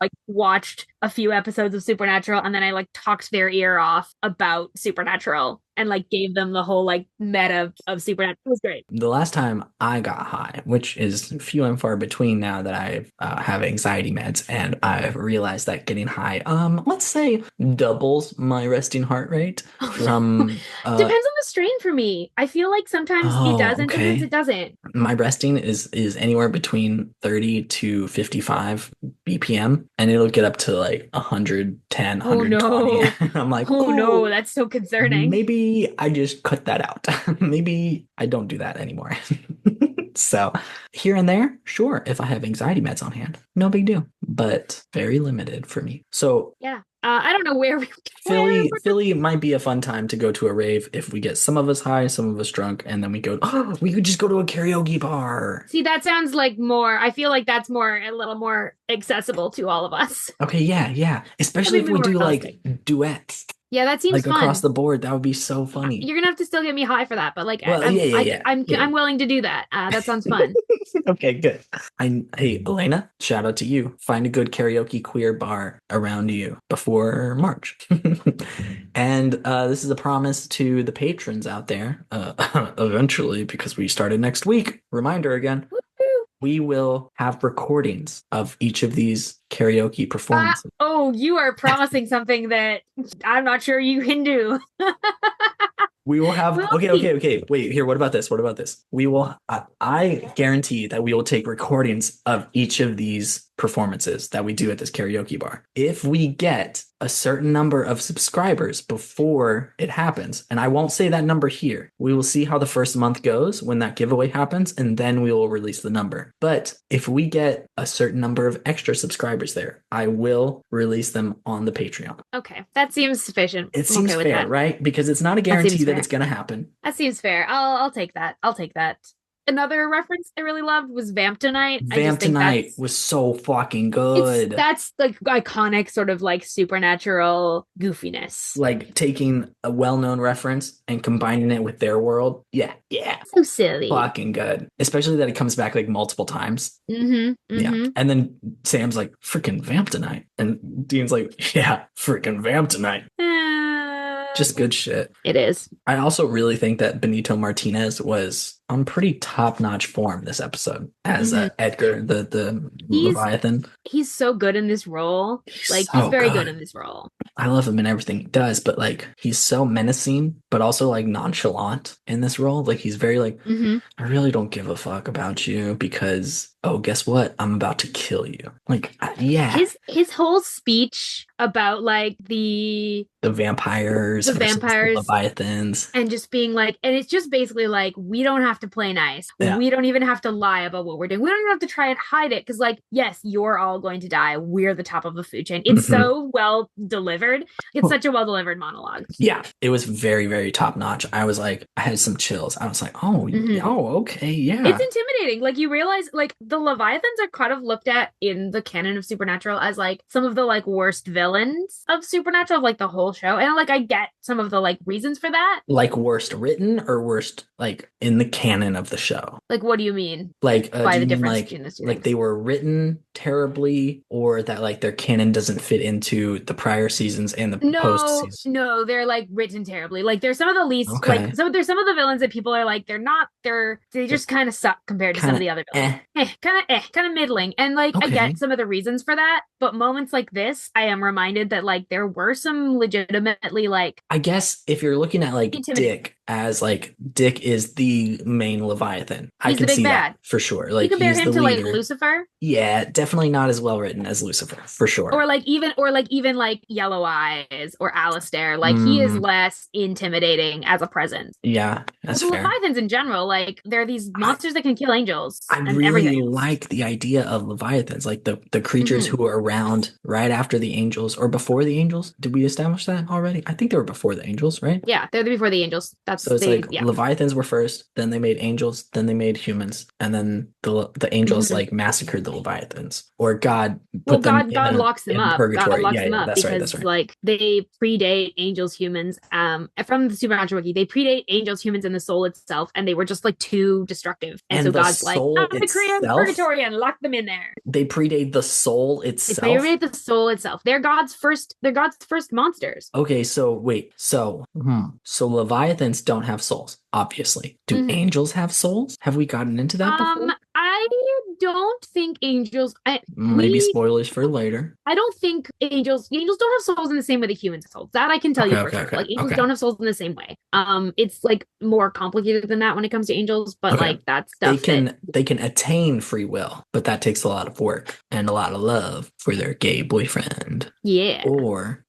Speaker 1: like watched a few episodes of Supernatural, and then I like talked their ear off about Supernatural and like gave them the whole like meta of supernatural. It was great.
Speaker 2: The last time I got high, which is few and far between now that I have anxiety meds, and I've realized that getting high, let's say doubles my resting heart rate from
Speaker 1: Depends on the strain for me. I feel like sometimes it
Speaker 2: oh,
Speaker 1: does and sometimes
Speaker 2: okay.
Speaker 1: it doesn't.
Speaker 2: My resting is anywhere between 30 to 55 BPM, and it'll get up to like 110,
Speaker 1: Oh
Speaker 2: 120.
Speaker 1: no.
Speaker 2: I'm like,
Speaker 1: Oh no,
Speaker 2: oh,
Speaker 1: that's so concerning.
Speaker 2: maybe I just cut that out. Maybe I don't do that anymore. So here and there, sure, if I have anxiety meds on hand, no big deal, but very limited for me. So
Speaker 1: Yeah. I don't know where we where
Speaker 2: Philly might be a fun time to go to a rave if we get some of us high, some of us drunk, and then we go, oh, we could just go to a karaoke bar.
Speaker 1: See, that sounds like more, I feel like that's more a little more accessible to all of us.
Speaker 2: Okay, yeah, yeah.
Speaker 1: That'd
Speaker 2: Especially
Speaker 1: be
Speaker 2: if we
Speaker 1: more
Speaker 2: do
Speaker 1: realistic.
Speaker 2: like duets,
Speaker 1: Yeah, that seems
Speaker 2: like across
Speaker 1: fun.
Speaker 2: the board, that would be so funny.
Speaker 1: You're gonna have to still get me high for that, but like
Speaker 2: Well, yeah, yeah, yeah, yeah.
Speaker 1: I'm willing to do that. That sounds fun.
Speaker 2: Okay, good. Hey, Elena, shout out to you. Find a good karaoke queer bar around you before March. And this is a promise to the patrons out there. Eventually, because we started next week. Reminder again.
Speaker 1: Woo-hoo.
Speaker 2: We will have recordings of each of these karaoke performances.
Speaker 1: Oh, you are promising something that I'm not sure you can do.
Speaker 2: We will have
Speaker 1: We'll
Speaker 2: okay,
Speaker 1: see.
Speaker 2: okay, okay. Wait, here. What about this? What about this? We will. I guarantee that we will take recordings of each of these performances that we do at this karaoke bar. If we get a certain number of subscribers before it happens, and I won't say that number here, we will see how the first month goes when that giveaway happens, and then we will release the number. But if we get a certain number of extra subscribers there, I will release them on the Patreon.
Speaker 1: Okay, that seems sufficient.
Speaker 2: It
Speaker 1: I'm
Speaker 2: seems
Speaker 1: okay with
Speaker 2: fair,
Speaker 1: that.
Speaker 2: right? Because it's not a
Speaker 1: That seems
Speaker 2: guarantee that
Speaker 1: fair.
Speaker 2: it's going to happen.
Speaker 1: That seems fair. I'll take that. I'll take that. Another reference I really loved was Vamp Tonight. I just
Speaker 2: Vamp
Speaker 1: think
Speaker 2: Tonight was so fucking
Speaker 1: it's
Speaker 2: good.
Speaker 1: that's like iconic sort of like supernatural goofiness.
Speaker 2: Like taking a well-known reference and combining it with their world. Yeah, yeah.
Speaker 1: So silly.
Speaker 2: Fucking good. Especially that it comes back like multiple times.
Speaker 1: Mm-hmm.
Speaker 2: Yeah.
Speaker 1: Mm-hmm.
Speaker 2: And then Sam's like, freaking Vamp Tonight. And Dean's like, yeah, freaking Vamp Tonight. Just good shit.
Speaker 1: It is.
Speaker 2: I also really think that Benito Martinez was on pretty top-notch form this episode as
Speaker 1: Mm-hmm.
Speaker 2: Edgar, the
Speaker 1: He's
Speaker 2: Leviathan.
Speaker 1: he's so good in this role. Like he's
Speaker 2: So
Speaker 1: very good
Speaker 2: good.
Speaker 1: in this role.
Speaker 2: I love him in everything he does, but like he's so menacing, but also like nonchalant in this role. Like he's very like,
Speaker 1: Mm-hmm.
Speaker 2: I really don't give a fuck about you because, oh, guess what? I'm about to kill you. Like, yeah,
Speaker 1: His whole speech about like
Speaker 2: the vampires
Speaker 1: the
Speaker 2: versus the
Speaker 1: vampires
Speaker 2: Leviathans.
Speaker 1: and just being like, and it's just basically like, we don't have to play nice.
Speaker 2: Yeah.
Speaker 1: We don't even have to lie about what we're doing. We don't even have to try and hide it. Cause like, yes, you're all going to die. We're the top of the food chain. It's so well delivered. It's such a well delivered monologue.
Speaker 2: Yeah, it was very, very top notch. I was like, I had some chills. I was like, oh, oh, okay, yeah.
Speaker 1: It's intimidating. Like you realize like the Leviathans are kind of looked at in the canon of Supernatural as like some of the like worst villains of Supernatural, of like the whole show. And like I get some of the like reasons for that.
Speaker 2: Like worst written or worst like in the canon of the show?
Speaker 1: Like what do you mean?
Speaker 2: Like
Speaker 1: By
Speaker 2: do
Speaker 1: the
Speaker 2: you mean
Speaker 1: difference
Speaker 2: like
Speaker 1: between the two
Speaker 2: like
Speaker 1: things?
Speaker 2: they were written terribly, or that like their canon doesn't fit into the prior seasons and the post
Speaker 1: No,
Speaker 2: seasons?
Speaker 1: no, they're like written terribly. Like there's some of the least
Speaker 2: Okay.
Speaker 1: like there's some of the villains that people are like they just kind of suck compared to some of the other villains. Kind of middling. And like I
Speaker 2: Okay.
Speaker 1: get some of the reasons for that, but moments like this, I am reminded that like there were some legitimately like
Speaker 2: I guess if you're looking at like
Speaker 1: intimidating.
Speaker 2: Dick as like Dick is the main Leviathan, I
Speaker 1: He's the
Speaker 2: can
Speaker 1: big
Speaker 2: see
Speaker 1: bad.
Speaker 2: that for sure.
Speaker 1: You
Speaker 2: Like
Speaker 1: compare
Speaker 2: he's
Speaker 1: him
Speaker 2: the
Speaker 1: to like
Speaker 2: leader.
Speaker 1: Lucifer
Speaker 2: Yeah, definitely not as well written as Lucifer for sure.
Speaker 1: or like even like Yellow Eyes or Alistair. Like he is less intimidating as a presence.
Speaker 2: Yeah, that's
Speaker 1: The
Speaker 2: fair.
Speaker 1: Leviathans in general, like they're these monsters that can kill angels
Speaker 2: I
Speaker 1: and
Speaker 2: really
Speaker 1: everything.
Speaker 2: like the idea of Leviathans, like the creatures who were around right after the angels or before the angels. Did we establish that already? I think they were before the angels, right?
Speaker 1: Yeah, they're before the angels. That's
Speaker 2: So it's
Speaker 1: they.
Speaker 2: like
Speaker 1: Yeah.
Speaker 2: Leviathans were first, then they made angels, then they made humans, and then the angels
Speaker 1: Mhm.
Speaker 2: like massacred the Leviathans, or God
Speaker 1: Well,
Speaker 2: put them
Speaker 1: God locks them
Speaker 2: in
Speaker 1: up. God
Speaker 2: purgatory.
Speaker 1: locks
Speaker 2: Yeah,
Speaker 1: them
Speaker 2: yeah,
Speaker 1: up
Speaker 2: that's right, that's
Speaker 1: because
Speaker 2: right.
Speaker 1: like they predate angels, humans. From the Supernatural Wiki, they predate angels, humans, and the soul itself, and they were just like too destructive. And so
Speaker 2: And the
Speaker 1: God's like,
Speaker 2: soul
Speaker 1: I'm gonna create
Speaker 2: itself,
Speaker 1: purgatory and lock them in there.
Speaker 2: they predate the soul
Speaker 1: They
Speaker 2: itself.
Speaker 1: predate the soul itself. They're God's first. They're God's first monsters.
Speaker 2: Okay, so wait, so Leviathans don't have souls, obviously. Do
Speaker 1: Mhm.
Speaker 2: angels have souls? Have we gotten into that before?
Speaker 1: I don't think angels.
Speaker 2: Maybe spoilers for later.
Speaker 1: I don't think angels don't have souls in the same way that humans have souls. That I can tell
Speaker 2: Okay,
Speaker 1: you for
Speaker 2: okay,
Speaker 1: sure.
Speaker 2: okay,
Speaker 1: Like angels
Speaker 2: okay,
Speaker 1: don't have souls in the same way. It's like more complicated than that when it comes to angels, but
Speaker 2: okay.
Speaker 1: like that's stuff that
Speaker 2: They can attain free will, but that takes a lot of work and a lot of love for their gay boyfriend.
Speaker 1: yeah.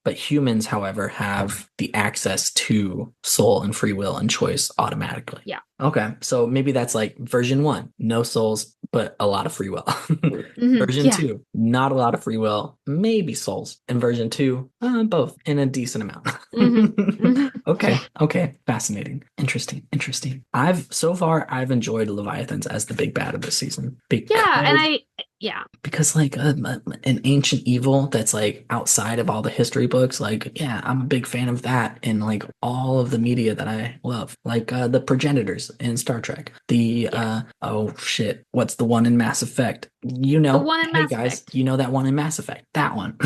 Speaker 2: But humans, however, have the access to soul and free will and choice automatically.
Speaker 1: Yeah.
Speaker 2: Okay, so maybe that's like version one, no souls, but a lot of free will. Version
Speaker 1: Yeah.
Speaker 2: two, not a lot of free will, maybe souls. And version two, both in a decent amount.
Speaker 1: hmm hmm
Speaker 2: Okay,
Speaker 1: Yeah.
Speaker 2: okay, fascinating, interesting, interesting. I've enjoyed Leviathans as the big bad of this season
Speaker 1: Yeah. And yeah.
Speaker 2: because like an ancient evil that's like outside of all the history books, like yeah, I'm a big fan of that in like all of the media that I love, like the progenitors in Star Trek, the
Speaker 1: Yeah.
Speaker 2: oh shit, what's the one in Mass Effect, you
Speaker 1: The
Speaker 2: know,
Speaker 1: one in
Speaker 2: hey
Speaker 1: Mass
Speaker 2: guys,
Speaker 1: Effect.
Speaker 2: you know that one in Mass Effect, that one.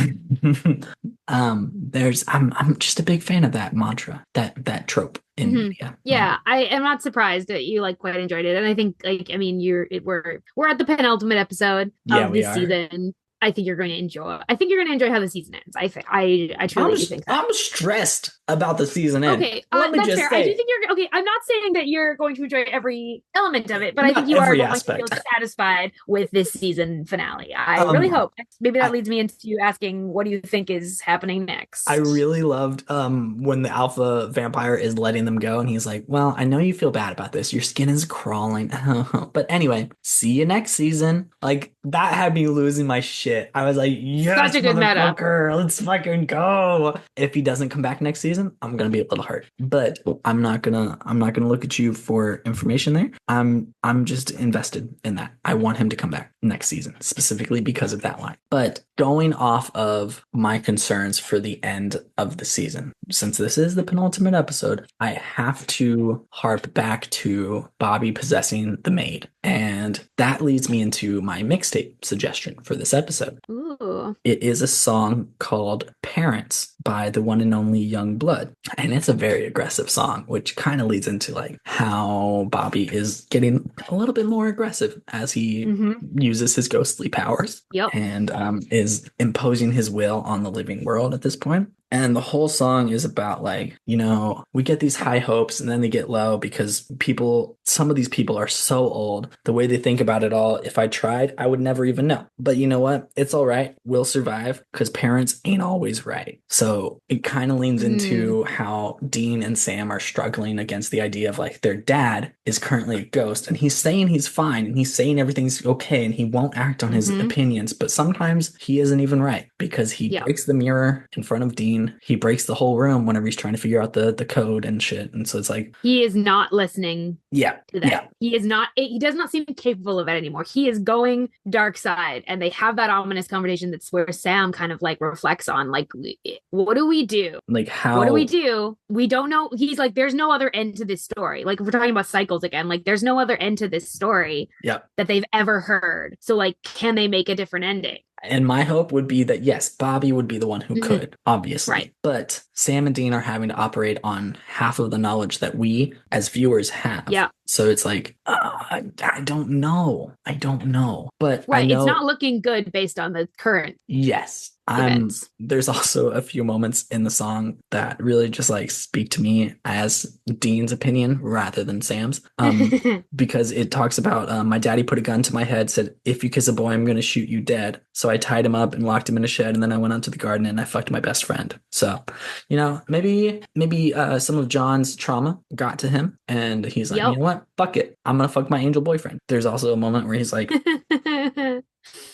Speaker 2: There's I'm just a big fan of that mantra, that trope in
Speaker 1: hmm
Speaker 2: media.
Speaker 1: Yeah, I am not surprised that you like quite enjoyed it, and I think like I mean we're at the penultimate episode
Speaker 2: Yeah,
Speaker 1: of
Speaker 2: we
Speaker 1: this
Speaker 2: are.
Speaker 1: season. I think you're going to enjoy. I think you're going to enjoy how the season ends. I truly do think that.
Speaker 2: I'm stressed about the season end.
Speaker 1: Okay,
Speaker 2: Let me
Speaker 1: that's
Speaker 2: just
Speaker 1: fair. I do
Speaker 2: say,
Speaker 1: think you're okay. I'm not saying that you're going to enjoy every element of it, but I think
Speaker 2: not
Speaker 1: you are
Speaker 2: every
Speaker 1: going to feel
Speaker 2: aspect.
Speaker 1: satisfied with this season finale. I really
Speaker 2: Um,
Speaker 1: hope. Maybe that
Speaker 2: I,
Speaker 1: leads me into you asking, what do you think is happening
Speaker 2: I
Speaker 1: next?
Speaker 2: really loved when the alpha vampire is letting them go and he's like, "Well, I know you feel bad about this. Your skin is crawling." But anyway, see you next season. Like that had me losing my shit. I was like,
Speaker 1: Such
Speaker 2: "Yes,
Speaker 1: a good meta.
Speaker 2: motherfucker, let's fucking go." If he doesn't come back next season, I'm gonna be a little hurt. But I'm not gonna look at you for information there. I'm just invested in that. I want him to come back next season, specifically because of that line. But going off of my concerns for the end of the season, since this is the penultimate episode, I have to harp back to Bobby possessing the maid. And that leads me into my mixtape suggestion for this episode.
Speaker 1: Ooh.
Speaker 2: It is a song called Parents by the one and only Young Blood. And it's a very aggressive song, which kind of leads into like how Bobby is getting a little bit more aggressive as he
Speaker 1: Mm-hmm.
Speaker 2: uses his ghostly powers
Speaker 1: Yep.
Speaker 2: and is imposing his will on the living world at this point. And the whole song is about like, you know, we get these high hopes and then they get low because some of these people are so old. The way they think about it all, if I tried, I would never even know. But you know what? It's all right. We'll survive because parents ain't always right. So it kind of leans
Speaker 1: Mm-hmm.
Speaker 2: into how Dean and Sam are struggling against the idea of like their dad is currently a ghost and he's saying he's fine and he's saying everything's okay and he won't act on his
Speaker 1: Mm-hmm.
Speaker 2: opinions. But sometimes he isn't even right because he
Speaker 1: Yep.
Speaker 2: breaks the mirror in front of Dean. He breaks the whole room whenever he's trying to figure out the code and shit. And so it's like,
Speaker 1: He is not listening
Speaker 2: yeah,
Speaker 1: to that.
Speaker 2: yeah,
Speaker 1: He is not, he does not seem capable of it anymore. He is going dark side. And they have that ominous conversation that's where Sam kind of like reflects on, like, what do we do?
Speaker 2: like
Speaker 1: What do we
Speaker 2: how,
Speaker 1: do? We don't know. He's like, there's no other end to this story. Like, if we're talking about cycles again, like, there's no other end to this story
Speaker 2: yeah.
Speaker 1: that they've ever heard. So, like, can they make a different ending?
Speaker 2: And my hope would be that yes, Bobby would be the one who
Speaker 1: Mhm.
Speaker 2: could, obviously.
Speaker 1: Right.
Speaker 2: But Sam and Dean are having to operate on half of the knowledge that we as viewers have.
Speaker 1: Yeah.
Speaker 2: So it's like, I don't know. I don't know. But I
Speaker 1: Right. It's
Speaker 2: know,
Speaker 1: not looking good based on the current
Speaker 2: yes.
Speaker 1: events.
Speaker 2: There's also a few moments in the song that really just like speak to me as Dean's opinion rather than Sam's. Because it talks about my daddy put a gun to my head, said, "If you kiss a boy, I'm going to shoot you dead." So I tied him up and locked him in a shed, and then I went out to the garden and I fucked my best friend. So, you know, maybe some of John's trauma got to him, and he's like, you
Speaker 1: Yep.
Speaker 2: know what? fuck it, I'm gonna fuck my angel boyfriend. There's also a moment where he's like,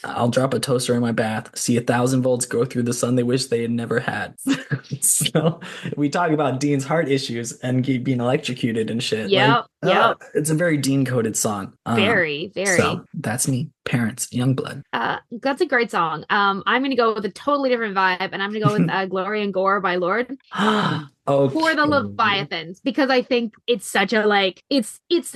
Speaker 2: I'll drop a toaster in my bath, see 1,000 volts go through the sun they wish they had never had. So we talk about Dean's heart issues and being electrocuted and shit. Like,
Speaker 1: Yep, yep.
Speaker 2: it's a very Dean coded song.
Speaker 1: Very, very.
Speaker 2: So that's me. Parents, Youngblood.
Speaker 1: That's a great song. I'm gonna go with a totally different vibe, and I'm gonna go with Glory and Gore by Lord. For the
Speaker 2: Okay.
Speaker 1: Leviathans, because I think it's such a like it's this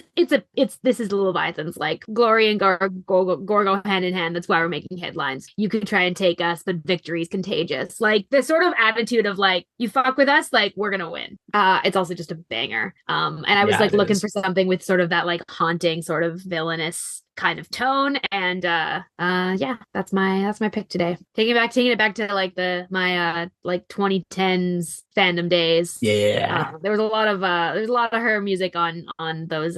Speaker 1: is the Leviathans, like Glory and Gore go hand in hand. That's why we're making headlines. You can try and take us, but victory's contagious. Like the sort of attitude of like, you fuck with us, like we're gonna win. It's also just a banger. And I was
Speaker 2: Yeah,
Speaker 1: like
Speaker 2: it
Speaker 1: looking
Speaker 2: is.
Speaker 1: for something with sort of that like haunting, sort of villainous kind of tone, and yeah, that's my pick today. Taking it back to like my like 2010s fandom days.
Speaker 2: Yeah.
Speaker 1: There's a lot of her music on those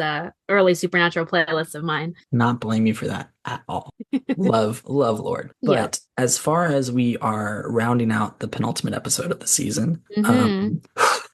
Speaker 1: early Supernatural playlists of mine.
Speaker 2: Not blame you for that at all. Love Lord.
Speaker 1: Yeah.
Speaker 2: But as far as we are rounding out the penultimate episode of the season,
Speaker 1: Mm-hmm.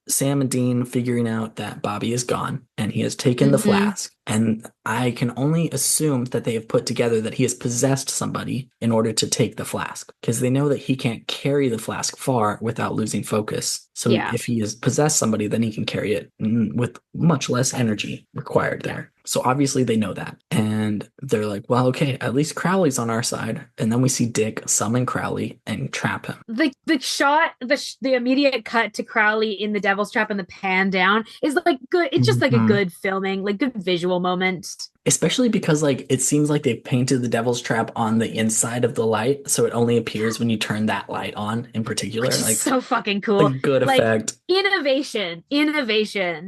Speaker 2: Sam and Dean figuring out that Bobby is gone and he has taken the
Speaker 1: Mm-hmm.
Speaker 2: flask. And I can only assume that they have put together that he has possessed somebody in order to take the flask, because they know that he can't carry the flask far without losing focus. So
Speaker 1: Yeah.
Speaker 2: if he has possessed somebody, then he can carry it with much less energy required there. So obviously they know that. And they're like, well, okay, at least Crowley's on our side. And then we see Dick summon Crowley and trap him.
Speaker 1: The shot, the immediate cut to Crowley in the Devil's Trap and the pan down is like good. It's just like a good filming, like good visual moment.
Speaker 2: Especially because like it seems like they painted the Devil's Trap on the inside of the light, so it only appears when you turn that light on in particular.
Speaker 1: Which is
Speaker 2: Like,
Speaker 1: so fucking cool.
Speaker 2: a good
Speaker 1: Like
Speaker 2: effect.
Speaker 1: innovation.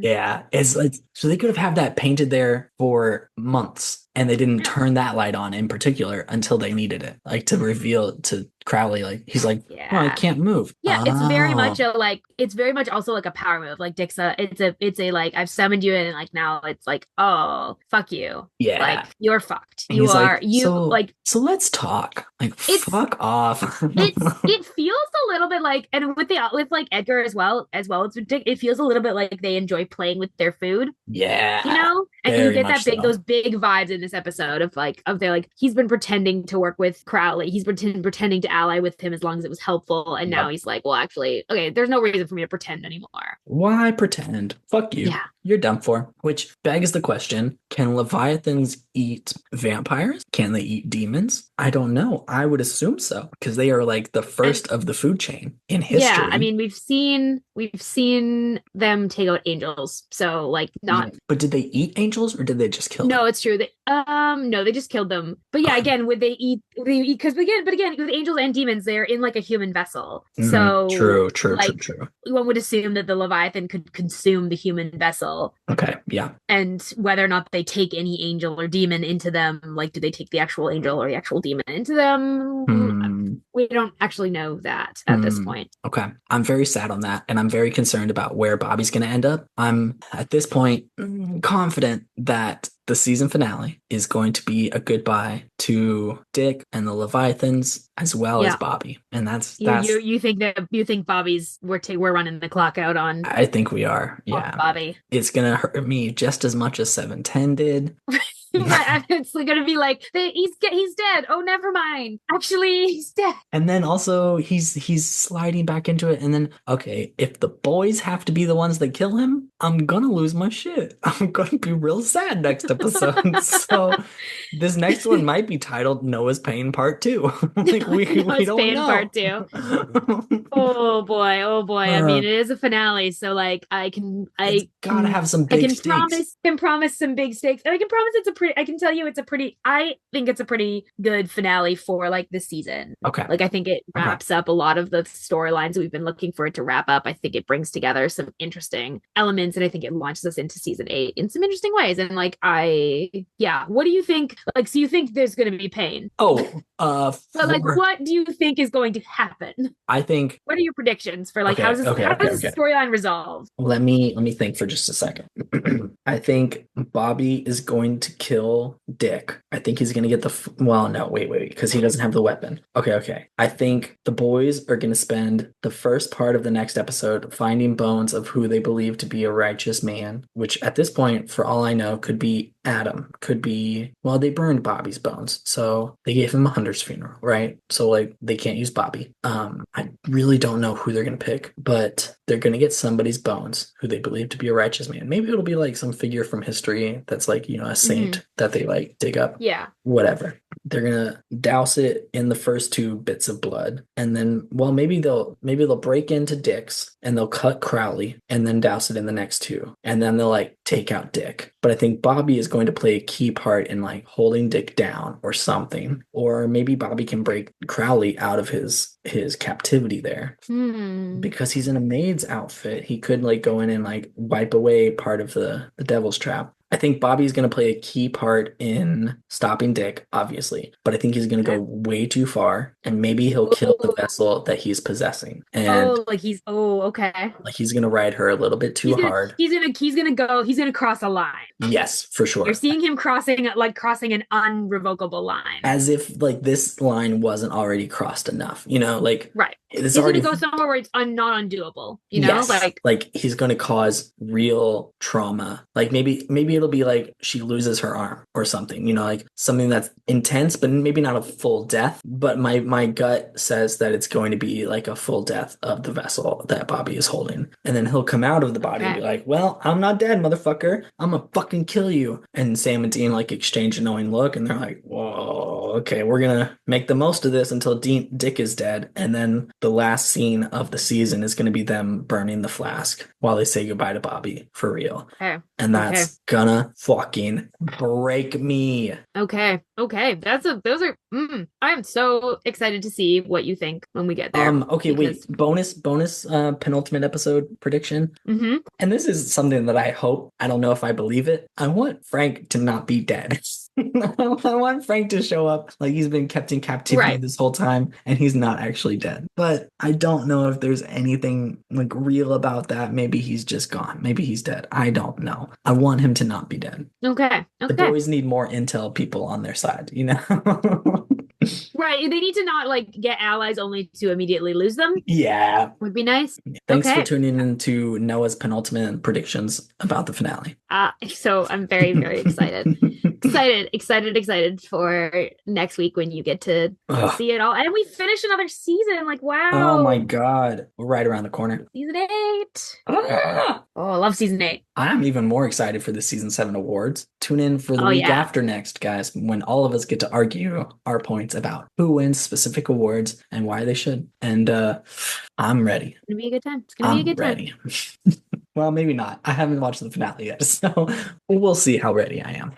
Speaker 2: Yeah, it's like, so they could have had that painted there for months, and they didn't turn that light on in particular until they needed it, like to reveal to Crowley, like he's like,
Speaker 1: Yeah.
Speaker 2: oh, I can't move.
Speaker 1: Yeah, it's very much it's very much also like a power move. Like Dick's it's a like, I've summoned you in, and like now it's like, oh, fuck you.
Speaker 2: Yeah.
Speaker 1: Like you're fucked.
Speaker 2: And
Speaker 1: You
Speaker 2: he's
Speaker 1: are
Speaker 2: like,
Speaker 1: you like
Speaker 2: so let's talk. Like, fuck off.
Speaker 1: it feels a little bit like, and with like Edgar as well it's Dick, it feels a little bit like they enjoy playing with their food.
Speaker 2: Yeah.
Speaker 1: You know? And you
Speaker 2: Very
Speaker 1: get
Speaker 2: much
Speaker 1: that
Speaker 2: so.
Speaker 1: those big vibes in this episode of they're like, he's been pretending to work with Crowley. He's pretending to ally with him as long as it was helpful. And now he's like, well, actually, okay, there's no reason for me to pretend anymore.
Speaker 2: Why pretend? Fuck you.
Speaker 1: Yeah.
Speaker 2: You're done for. Which begs the question, can Leviathans eat vampires? Can they eat demons? I don't know. I would assume so, because they are like the first of the food chain in history.
Speaker 1: Yeah, I mean, we've seen them take out angels. So like not.
Speaker 2: Yeah. But did they eat angels or did they just kill them?
Speaker 1: No, it's true. No, they just killed them. But yeah, again, would they eat? Because again, with angels and demons, they're in like a human vessel. So
Speaker 2: True.
Speaker 1: One would assume that the Leviathan could consume the human vessel.
Speaker 2: Okay, yeah.
Speaker 1: And whether or not they take any angel or demon into them, like, do they take the actual angel or the actual demon into them? We don't actually know that at this point.
Speaker 2: Okay. I'm very sad on that, and I'm very concerned about where Bobby's going to end up. I'm, at this point, confident that the season finale is going to be a goodbye to Dick and the Leviathans as well as Bobby. And that's
Speaker 1: you think Bobby's we're running the clock out on.
Speaker 2: I think we are. Yeah.
Speaker 1: Bobby.
Speaker 2: It's going to hurt me just as much as 710 did.
Speaker 1: It's gonna be like, he's dead. Oh, never mind. Actually, he's dead.
Speaker 2: And then also he's sliding back into it. And then, okay, if the boys have to be the ones that kill him, I'm gonna lose my shit. I'm gonna be real sad next episode. So this next one might be titled Noah's Pain Part 2. Like we don't
Speaker 1: Pain
Speaker 2: know.
Speaker 1: Part 2. Oh boy. I mean, it is a finale, so like I
Speaker 2: gotta have some big stakes.
Speaker 1: Can promise some big stakes. And I can promise I think it's a pretty good finale for like the season.
Speaker 2: Okay.
Speaker 1: Like I think it wraps up a lot of the storylines that we've been looking for it to wrap up. I think it brings together some interesting elements, and I think it launches us into season 8 in some interesting ways. And like what do you think? Like, so you think there's gonna be pain?
Speaker 2: But
Speaker 1: like what do you think is going to happen?
Speaker 2: I think,
Speaker 1: what are your predictions for like how does this storyline resolve?
Speaker 2: Let me think for just a second. I think Bobby is going to kill Dick. I think he's gonna get well, no, wait, because he doesn't have the weapon. Okay. I think the boys are gonna spend the first part of the next episode finding bones of who they believe to be a righteous man, which at this point, for all I know, could be Adam, could be, well, they burned Bobby's bones, so they gave him a hunter's funeral, right? So like they can't use Bobby. I really don't know who they're gonna pick, but they're gonna get somebody's bones who they believe to be a righteous man. Maybe it'll be like some figure from history that's like, a saint that they like dig up.
Speaker 1: Yeah.
Speaker 2: Whatever. They're gonna douse it in the first two bits of blood, and then, well, maybe they'll break into Dick's and they'll cut Crowley and then douse it in the next two, and then they'll like take out Dick. But I think Bobby is going to play a key part in like holding Dick down or something, or maybe Bobby can break Crowley out of his captivity there. Because he's in a maid's outfit, he could like go in and like wipe away part of the devil's trap. I think Bobby's going to play a key part in stopping Dick, obviously, but I think he's going to go way too far, and maybe he'll kill the vessel that he's possessing. And
Speaker 1: okay.
Speaker 2: like he's going to ride her a little bit too hard.
Speaker 1: He's gonna cross a line.
Speaker 2: Yes, for sure.
Speaker 1: You're seeing him crossing an unrevocable line.
Speaker 2: As if like this line wasn't already crossed enough, like
Speaker 1: right.
Speaker 2: He's
Speaker 1: already gonna go somewhere where it's not undoable,
Speaker 2: Yes. Like he's gonna cause real trauma. Like maybe it'll be like she loses her arm or something, like something that's intense, but maybe not a full death. But my gut says that it's going to be like a full death of the vessel that Bobby is holding. And then he'll come out of the body and be like, well, I'm not dead, motherfucker. I'm gonna fucking kill you. And Sam and Dean like exchange a knowing look, and they're like, whoa, okay, we're gonna make the most of this until Dick is dead. And then the last scene of the season is going to be them burning the flask while they say goodbye to Bobby for real.
Speaker 1: Okay.
Speaker 2: And that's gonna fucking break me.
Speaker 1: Okay. I am so excited to see what you think when we get there.
Speaker 2: Wait, bonus penultimate episode prediction. And this is something that I hope, I don't know if I believe it. I want Frank to not be dead. I want Frank to show up like he's been kept in captivity this whole time and he's not actually dead. But I don't know if there's anything like real about that. Maybe he's just gone. Maybe he's dead. I don't know. I want him to not be dead.
Speaker 1: Okay.
Speaker 2: The boys need more intel people on their side,
Speaker 1: Right. They need to not like get allies only to immediately lose them.
Speaker 2: Yeah.
Speaker 1: Would be nice.
Speaker 2: Thanks for tuning into Noah's penultimate predictions about the finale.
Speaker 1: So I'm very, very excited. excited for next week when you get to see it all. And we finish another season. Like, wow.
Speaker 2: Oh my God. We're right around the corner.
Speaker 1: Season 8. Oh, I love season 8.
Speaker 2: I'm even more excited for the season 7 awards. Tune in for the week after next, guys, when all of us get to argue our points about who wins specific awards and why they should. And I'm ready.
Speaker 1: It's gonna be a good time. It's gonna be a good time.
Speaker 2: Ready. Well, maybe not. I haven't watched the finale yet, so we'll see how ready I am.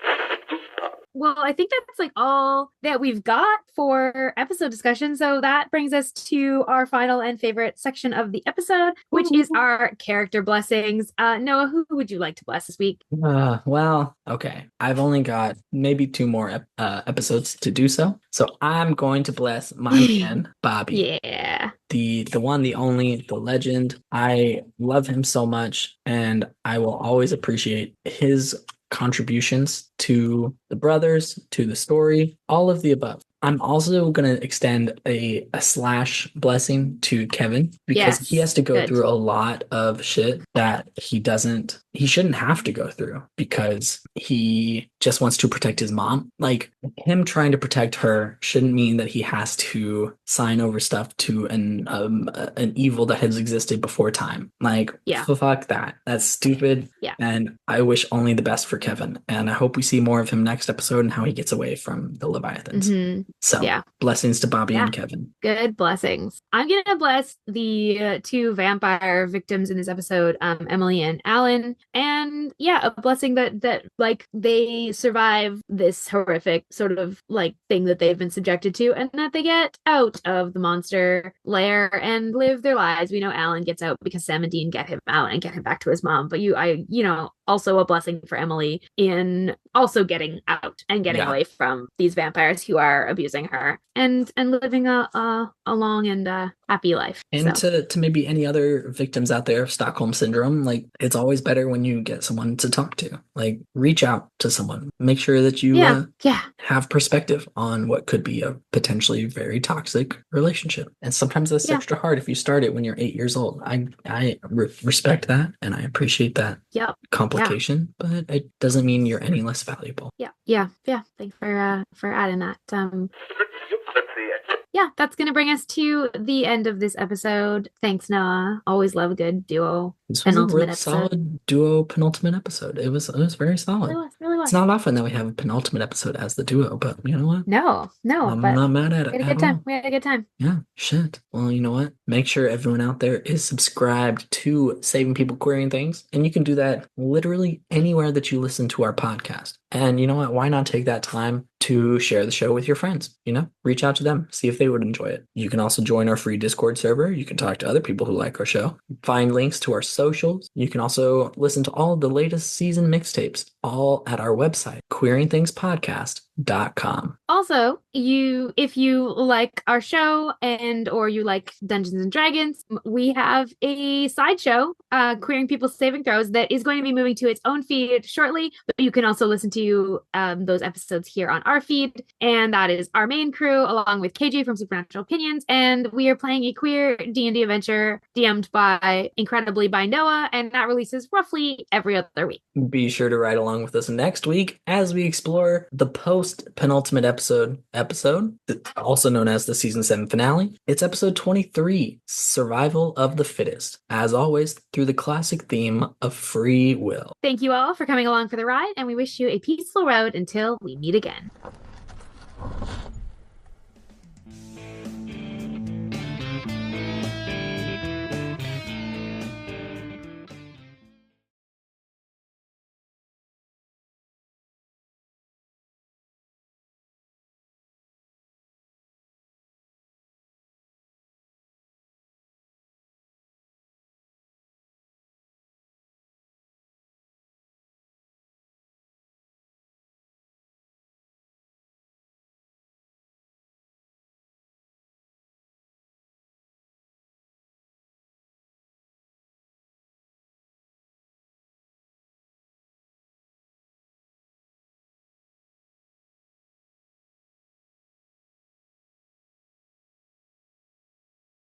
Speaker 1: Well, I think that's like all that we've got for episode discussion. So that brings us to our final and favorite section of the episode, which is our character blessings. Noah, who would you like to bless this week?
Speaker 2: Well, okay. I've only got maybe 2 more episodes to do so. So I'm going to bless my man, Bobby.
Speaker 1: Yeah.
Speaker 2: The one, the only, the legend. I love him so much, and I will always appreciate his contributions to the brothers, to the story, all of the above. I'm also going to extend a slash blessing to Kevin because he has to go through a lot of shit that he shouldn't have to go through because he just wants to protect his mom. Like him trying to protect her shouldn't mean that he has to sign over stuff to an evil that has existed before time. Like, fuck that. That's stupid.
Speaker 1: Yeah.
Speaker 2: And I wish only the best for Kevin. And I hope we see more of him next episode and how he gets away from the Leviathans. So blessings to Bobby and Kevin.
Speaker 1: Good blessings. I'm going to bless the 2 vampire victims in this episode, Emily and Alan. And a blessing that like they survive this horrific sort of like thing that they've been subjected to and that they get out of the monster lair and live their lives. We know Alan gets out because Sam and Dean get him out and get him back to his mom. But also a blessing for Emily in also getting out and getting away from these vampires who are abusing her and living a long and happy life.
Speaker 2: And to maybe any other victims out there of Stockholm syndrome, like it's always better when you get someone to talk to. Like, reach out to someone. Make sure that you
Speaker 1: Yeah. Yeah.
Speaker 2: have perspective on what could be a potentially very toxic relationship. And sometimes that's
Speaker 1: Yeah.
Speaker 2: extra hard if you start it when you're 8 years old. I respect that and I appreciate that
Speaker 1: Yep.
Speaker 2: complication, but it doesn't mean you're any less valuable.
Speaker 1: Yeah. Yeah. Yeah. Thanks for adding that. Yeah, that's going to bring us to the end of this episode. Thanks, Noah. Always love a good duo
Speaker 2: This was a
Speaker 1: penultimate
Speaker 2: real
Speaker 1: episode.
Speaker 2: solid duo penultimate episode. It was very solid.
Speaker 1: Really
Speaker 2: It's
Speaker 1: was.
Speaker 2: not often that we have a penultimate episode as the duo, but you know what?
Speaker 1: No,
Speaker 2: I'm
Speaker 1: but
Speaker 2: not mad at
Speaker 1: we
Speaker 2: it
Speaker 1: had a
Speaker 2: at
Speaker 1: good time.
Speaker 2: all.
Speaker 1: We had a good time.
Speaker 2: Yeah, shit. Well, you know what? Make sure everyone out there is subscribed to Saving People Querying Things, and you can do that literally anywhere that you listen to our podcast. And you know what? Why not take that time to share the show with your friends? You know, reach out to them, see if they would enjoy it. You can also join our free Discord server. You can talk to other people who like our show, find links to our socials. You can also listen to all of the latest season mixtapes, all at our website, queeringthingspodcast.com.
Speaker 1: Also, if you like our show or you like Dungeons and Dragons, we have a sideshow, Queering People Saving Throws, that is going to be moving to its own feed shortly. But you can also listen to those episodes here on our feed, and that is our main crew along with KJ from Supernatural Opinions, and we are playing a queer D&D adventure DM'd incredibly by Noah, and that releases roughly every other week.
Speaker 2: Be sure to ride along with us next week as we explore the post-penultimate episode, also known as the season 7 finale. It's episode 23, Survival of the Fittest. As always, through the classic theme of free will.
Speaker 1: Thank you all for coming along for the ride, and we wish you a peaceful road until we meet again.